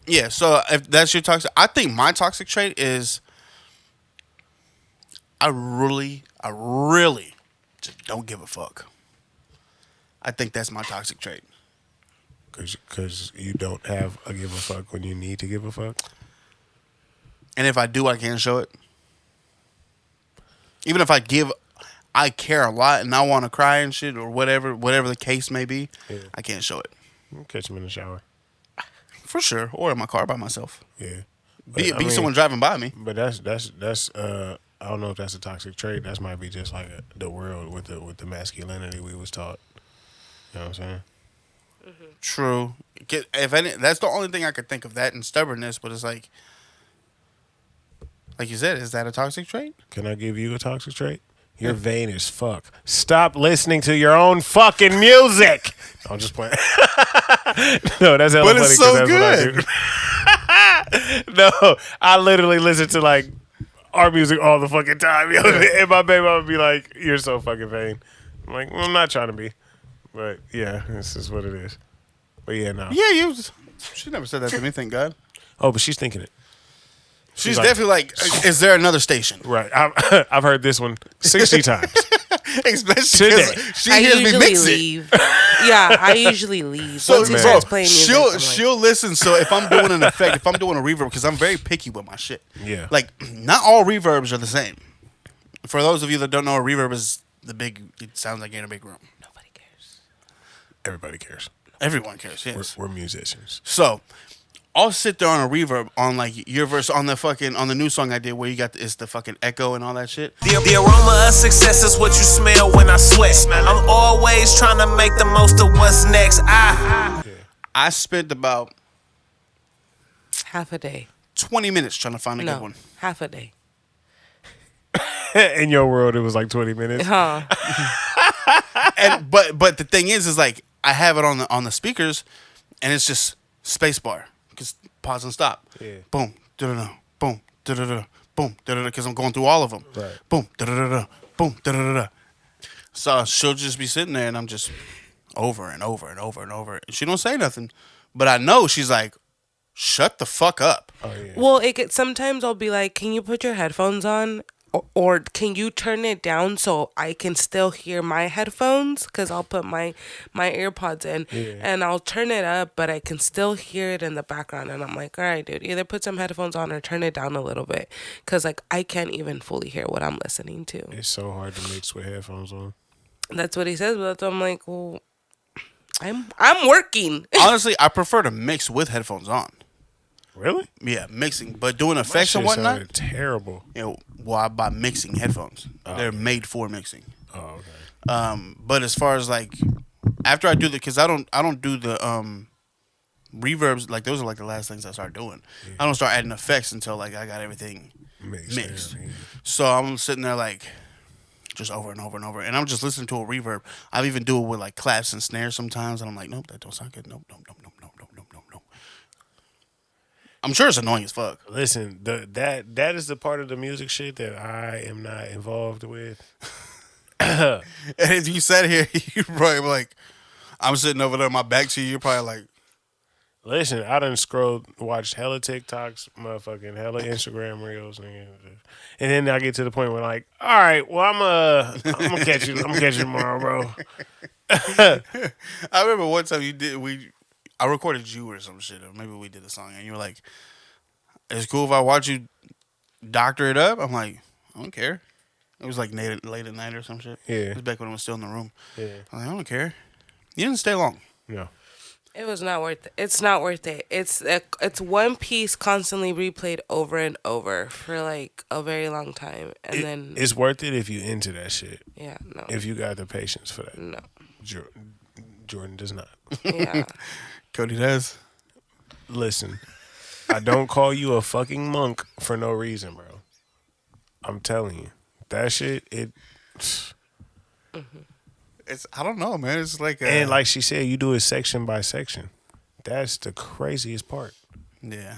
yeah. So if that's your toxic, I think my toxic trait is I really just don't give a fuck. I think that's my toxic trait. Because you don't have a give a fuck when you need to give a fuck. And if I do, I can't show it. Even if I care a lot and I want to cry and shit or whatever the case may be, Yeah. I can't show it. I'll catch him in the shower. For sure. Or in my car by myself. Yeah. Be But, I mean, someone driving by me. But that's I don't know if that's a toxic trait. That might be just like the world with the masculinity we was taught. You know what I'm saying? True. If any, that's the only thing I could think of, that and stubbornness, but it's like you said, is that a toxic trait? Can I give you a toxic trait? You're vain as fuck. Stop listening to your own fucking music. I'm just playing. No, that's hella But funny it's so 'cause that's what I do. No, I literally listen to like our music all the fucking time. Yo. And my baby would be like, "You're so fucking vain." I'm like, well, I'm not trying to be, but yeah, this is what it is. But yeah, no. Yeah, she never said that to me, thank God. Oh, but she's thinking it. She's like- definitely like, is there another station? Right. I've heard this one 60 times. Especially Today. because she I hears me usually mix it. leave. Yeah, I usually leave. So, Once he man. starts playing music, I'm like, she'll listen. So if I'm doing an effect, if I'm doing a reverb, because I'm very picky with my shit. Yeah. Like, not all reverbs are the same. For those of you that don't know, a reverb is it sounds like you're in a big room. nobody cares. Everybody cares. Everyone cares, yes. We're musicians. So I'll sit there on a reverb on like your verse on the new song I did where you got it's the fucking echo and all that shit. The aroma of success is what you smell when I sweat. I'm always trying to make the most of what's next. I spent about Half a day. 20 minutes trying to find a good No, one. half a day. In your world, it was like 20 minutes. Huh? And but the thing is like I have it on the speakers and it's just space bar. Just pause and stop. Yeah. Boom, da-da-da, boom, da-da-da, boom, da-da-da, because I'm going through all of them. Right. Boom, da-da-da-da, boom, da-da-da-da. So she'll just be sitting there and I'm just over and over and over and over. She don't say nothing, but I know she's like, shut the fuck up. Oh, yeah. Well, sometimes I'll be like, "Can you put your headphones on?" or can you turn it down so I can still hear my headphones? Because I'll put my earpods in and I'll turn it up, but I can still hear it in the background. And I'm like, all right, dude, either put some headphones on or turn it down a little bit. Because, like, I can't even fully hear what I'm listening to. It's so hard to mix with headphones on. That's what he says, but I'm like, well, I'm working. Honestly, I prefer to mix with headphones on. Really? Yeah, mixing, but doing effects and whatnot. Sounded terrible. You know, well, I buy mixing headphones. They're made for mixing. Oh, okay. But as far as like after I do because I don't do the reverbs, like those are like the last things I start doing. Yeah. I don't start adding effects until like I got everything mixed. Yeah. So I'm sitting there like just over and over and over, and I'm just listening to a reverb. I even do it with like claps and snares sometimes, and I'm like, nope, that don't sound good. Nope. I'm sure it's annoying as fuck. Listen, that is the part of the music shit that I am not involved with. And if you sat here, you probably be like, I'm sitting over there, my back to you. You're probably like, listen, I done watched hella TikToks, motherfucking hella Instagram reels, nigga. And then I get to the point where like, all right, well I'm gonna catch you. I'm gonna catch you tomorrow, bro. I remember one time I recorded you or some shit, or maybe we did a song, and you were like, "It's cool if I watch you doctor it up." I'm like, "I don't care." It was like late at night or some shit. Yeah, it was back when I was still in the room. Yeah, I'm like, "I don't care." You didn't stay long. No, it was not worth it. It's not worth it. It's one piece constantly replayed over and over for like a very long time, and then it's worth it if you into that shit. Yeah, no. If you got the patience for that. No. Jordan does not. Yeah. Cody does. Listen, I don't call you a fucking monk for no reason, bro. I'm telling you. That shit, it's, I don't know, man. It's like and like she said, you do it section by section. That's the craziest part. Yeah.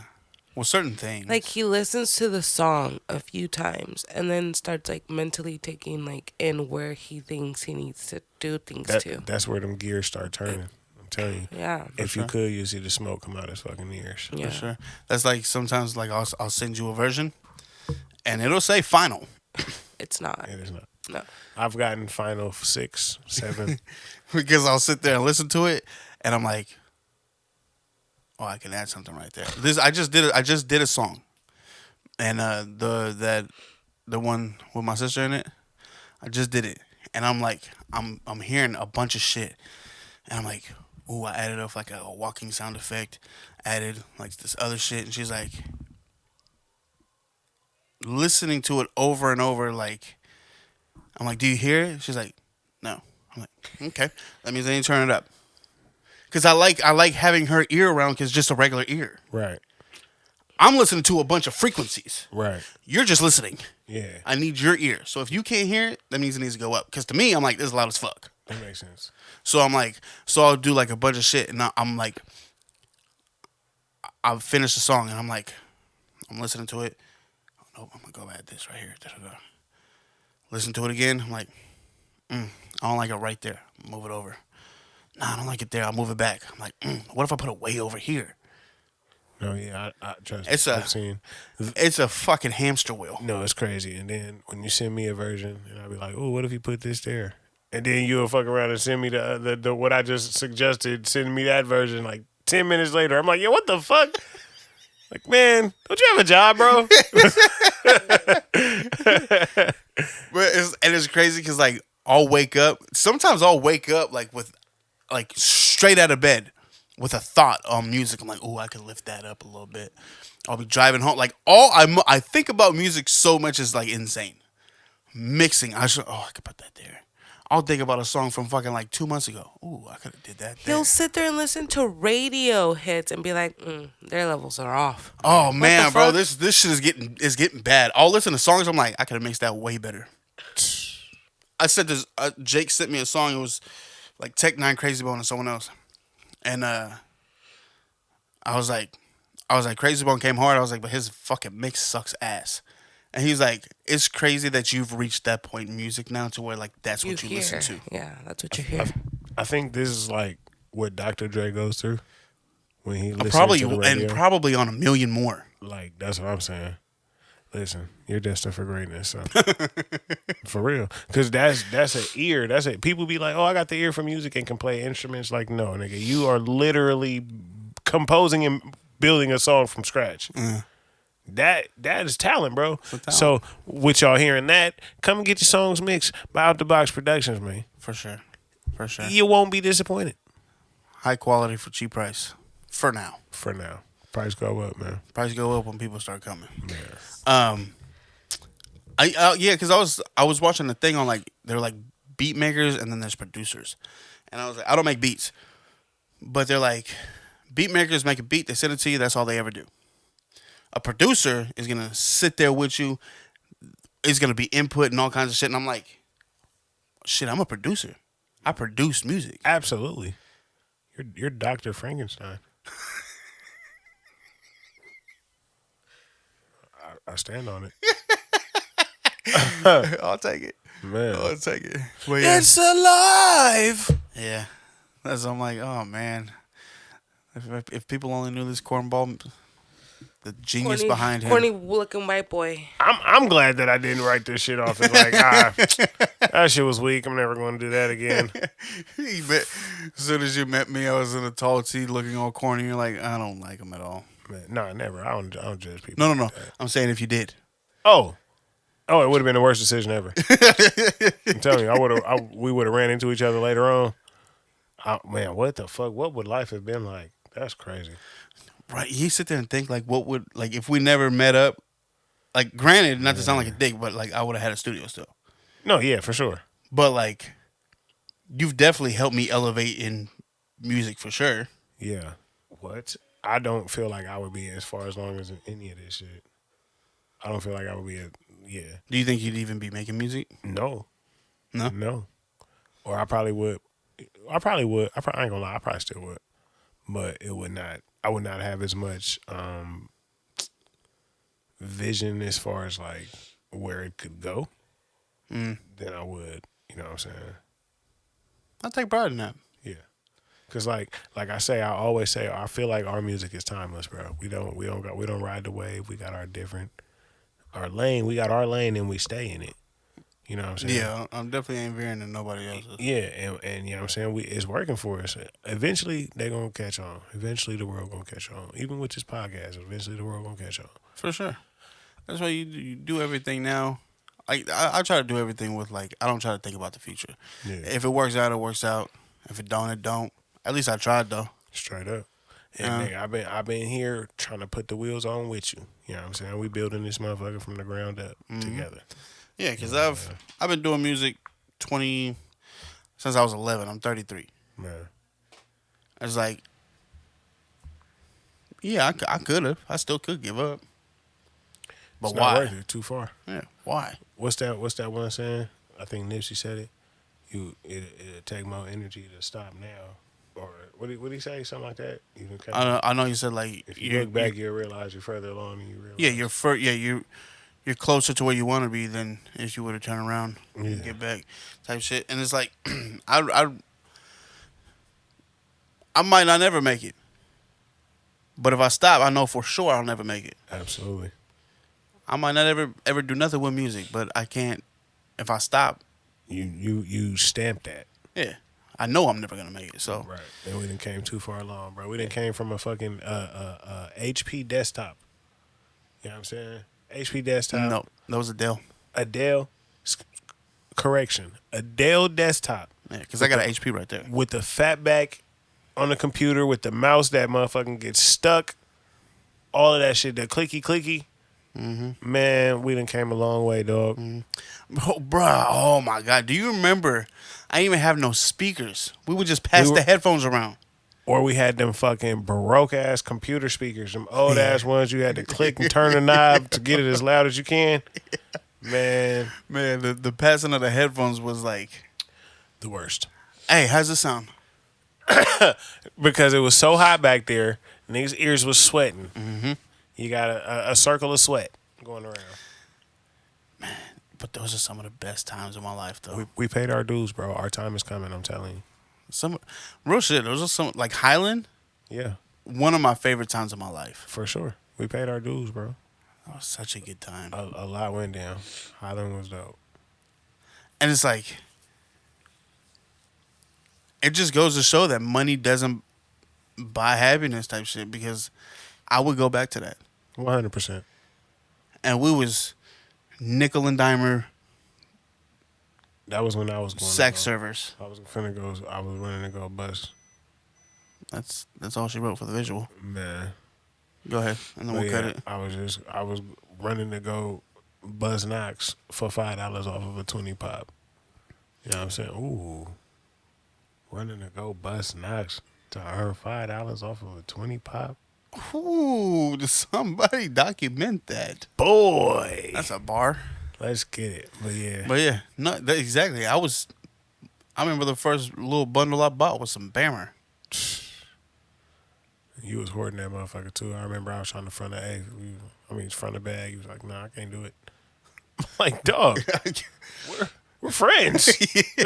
Well, certain things. Like, he listens to the song a few times and then starts, like, mentally taking, like, in where he thinks he needs to do things to. That's where them gears start turning. I'm telling you. Yeah. If you could, you'd see the smoke come out his fucking ears. Yeah. For sure. That's like sometimes, like, I'll send you a version and it'll say final. It's not. It is not. No. I've gotten final 6, 7. Because I'll sit there and listen to it and I'm like, oh, I can add something right there. I just did a song, and the one with my sister in it, I just did it, and I'm like, I'm hearing a bunch of shit, and I'm like, ooh, I added up like a walking sound effect, added like this other shit, and she's like, listening to it over and over, like, I'm like, do you hear it? She's like, no. I'm like, okay, that means I need to turn it up. Because I like having her ear around because it's just a regular ear. Right. I'm listening to a bunch of frequencies. Right. You're just listening. Yeah. I need your ear. So if you can't hear it, that means it needs to go up. Because to me, I'm like, this is loud as fuck. That makes sense. So I'm like, I'll do like a bunch of shit. And I'm like, I'll finish the song and I'm like, I'm listening to it. Oh, no, I'm going to go add this right here. Da-da-da. Listen to it again. I'm like, I don't like it right there. Move it over. Nah, I don't like it there. I'll move it back. I'm like, what if I put it way over here? No, yeah, I trust. It's a fucking hamster wheel. No, it's crazy. And then when you send me a version, and I'll be like, oh, what if you put this there? And then you'll fuck around and send me the what I just suggested. Send me that version like 10 minutes later. I'm like, yo, what the fuck? Like, man, don't you have a job, bro? But it's crazy because like I'll wake up. Sometimes I'll wake up like straight out of bed with a thought on music. I'm like, oh, I could lift that up a little bit. I'll be driving home. Like I think about music so much is like insane. Mixing, I could put that there. I'll think about a song from fucking like 2 months ago. Ooh, I could have did that. He'll sit there and listen to radio hits and be like, their levels are off. Oh man, bro, this shit is getting bad. I'll listen to songs. I'm like, I could have mixed that way better. I said this. Jake sent me a song. It was like Tech Nine, Crazy Bone, and someone else, and I was like, Crazy Bone came hard. I was like, but his fucking mix sucks ass. And he's like, it's crazy that you've reached that point in music now to where like that's what you listen to. Yeah, that's what you hear. I think this is like what Dr. Dre goes through when he listens probably to the radio. And probably on a million more. Like, that's what I'm saying. Listen, you're destined for greatness. So. For real. Because that's an ear. That's it. People be like, oh, I got the ear for music and can play instruments. Like, no, nigga. You are literally composing and building a song from scratch. That is talent, bro. So, with y'all hearing that, come and get your songs mixed by OtBoxProductions, man. For sure. For sure. You won't be disappointed. High quality for cheap price. For now. For now. Price go up, man. Price go up when people start coming. Yeah. Because I was watching the thing on like they're like beat makers and then there's producers, and I was like, I don't make beats, but they're like beat makers make a beat, they send it to you, that's all they ever do. A producer is gonna sit there with you, is gonna be input and all kinds of shit, and I'm like, shit, I'm a producer, I produce music. Absolutely. You're Dr. Frankenstein. I stand on it. I'll take it. Man. I'll take it. Well, yeah. It's alive. Yeah. I'm like, oh man. If people only knew this cornball, the genius behind him. Corny looking white boy. I'm glad that I didn't write this shit off as like, that shit was weak. I'm never going to do that again. As soon as you met me, I was in a tall tee looking all corny. You're like, I don't like him at all. Man, no, never. I don't judge people. No. Like that. I'm saying if you did. Oh, it would have been the worst decision ever. I'm telling you, we would have ran into each other later on. Man, what the fuck? What would life have been like? That's crazy. Right. You sit there and think like, what would, like, if we never met up, like, granted, not to sound like a dick, but like, I would have had a studio still. No, yeah, for sure. But like, you've definitely helped me elevate in music for sure. Yeah. What? I don't feel like I would be as far as long as any of this shit. I don't feel like I would be yeah. Do you think you'd even be making music? No. No? No. Or I probably would. I ain't gonna lie, I probably still would. But it would not, I would not have as much vision as far as like where it could go than I would, you know what I'm saying? I take pride in that. Yeah. Cause like I say, I always say, I feel like our music is timeless, bro. We don't ride the wave. We got our lane. We got our lane and we stay in it. You know what I'm saying? Yeah, I'm definitely ain't veering to nobody else's. Yeah, and you know what I'm saying? It's working for us. Eventually, they're going to catch on. Eventually, the world going to catch on. Even with this podcast, eventually the world going to catch on. For sure. That's why you do everything now. I try to do everything with, like, I don't try to think about the future. Yeah. If it works out, it works out. If it don't, it don't. At least I tried, though. Straight up. And nigga, I've been here trying to put the wheels on with you. You know what I'm saying? We building this motherfucker from the ground up together. Yeah, because I've been doing music since I was 11. I'm 33. Man. It's like, yeah, I could have. I still could give up. But It's why? not worth it. Too far. Yeah, why? What's that one saying? I think Nipsey said it. It'll take more energy to stop now. Or what did he say? Something like that? I know you said, like, If you look back, you'll realize you're further along than you realize. Yeah, you're closer to where you want to be than if you would have turned around and get back, type shit. And it's like, I might not never make it, but if I stop, I know for sure I'll never make it. Absolutely. I might not ever do nothing with music, but I can't. If I stop, you stamp that. yeah, I know I'm never gonna make it. So Right. And we done came too far along, bro. We done came from a fucking HP desktop. You know what I'm saying? HP desktop. no, that was a Dell. A Dell. Correction. A Dell desktop. Yeah, because I got an HP right there. With the fat back on the computer with the mouse that motherfucking gets stuck. All of that shit, the clicky. Mm-hmm. Man, we done came a long way, dog. Oh, bruh, oh my God. Do you remember? I didn't even have no speakers. We would just pass the headphones around. Or we had them fucking baroque ass computer speakers, them old ass ones you had to click and turn the knob to get it as loud as you can. Man, the passing of the headphones was like the worst. Hey, how's it sound? Because it was so hot back there, niggas' ears was sweating. Mm-hmm. You got a circle of sweat going around. Man, but those are some of the best times of my life, though. We paid our dues, bro. Our time is coming, I'm telling you. Some real shit. Those are some, like Highland. Yeah. One of my favorite times of my life. For sure. We paid our dues, bro. That was such a good time. A lot went down. Highland was dope. And it's like, it just goes to show that money doesn't buy happiness type shit, because I would go back to that. 100%. And we was nickel and dimer That was when I was going sex to servers. I was running to go bust. That's all she wrote for the visual. Man. Go ahead, and then we'll cut it. I was running to go buzz knocks for $5 off of a 20 pop. You know what I'm saying? Ooh. Running to go buzz knocks to earn $5 off of a 20 pop. Ooh, does somebody document that? Boy. That's a bar. Let's get it. But yeah, no, exactly. I remember the first little bundle I bought was some Bammer. You was hoarding that motherfucker too. I remember I was trying to front the bag. He was like, nah, I can't do it. I'm like, dog, we're friends.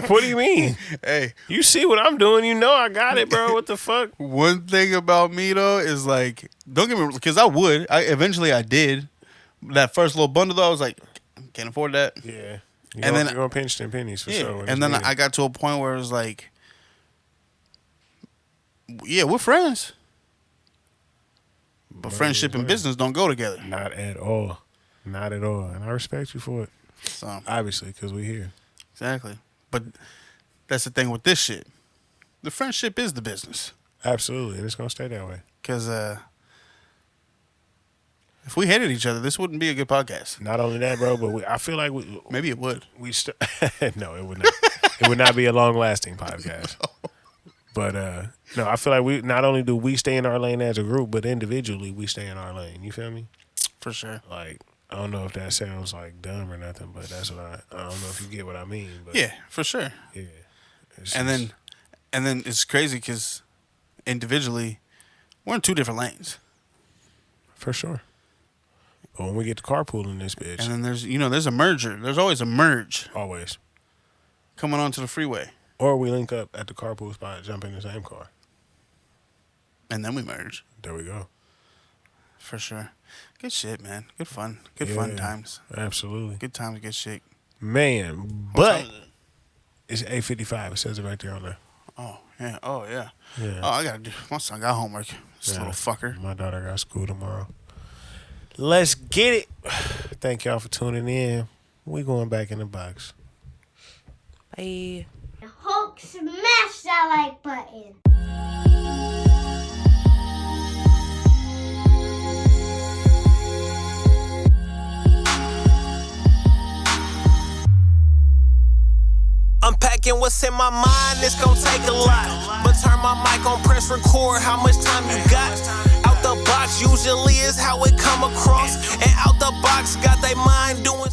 What do you mean? Hey, you see what I'm doing. You know I got it, bro. What the fuck? one thing about me though is like, don't get me wrong, because eventually I did. That first little bundle though, I was like, can't afford that. Yeah. And then you're gonna pinch them pennies for sure. And then I got to a point where it was like, yeah, we're friends. But friendship and business don't go together. Not at all. Not at all. And I respect you for it. So obviously, because we're here. Exactly. But that's the thing with this shit. The friendship is the business. Absolutely. And it's going to stay that way. Because if we hated each other, this wouldn't be a good podcast. Not only that, bro, but I feel like maybe it would. No, it would not. It would not be a long-lasting podcast. No. But no, I feel like not only do we stay in our lane as a group, but individually we stay in our lane. You feel me? For sure. Like, I don't know if that sounds like dumb or nothing, but that's what I don't know if you get what I mean. But yeah, for sure. Yeah. And then it's crazy because individually we're in two different lanes. For sure. But when we get to carpooling this bitch. And then there's a merger. There's always a merge. Always. Coming onto the freeway. Or we link up at the carpool spot, jump in the same car. And then we merge. There we go. For sure. Good shit, man. Good fun. Good fun times. Absolutely. Good times, good shit. Man, but it's 8:55. It says it right there on there. Oh, yeah. Oh, yeah. Yeah. Oh, I got to do. My son got homework. This little fucker. My daughter got school tomorrow. Let's get it. Thank y'all for tuning in. We going back in the box. Bye. Hulk, smash that like button. Unpacking what's in my mind, it's gon' take a lot. But turn my mic on, press record, how much time you got? Out the box usually is how it come across. And out the box got they mind doing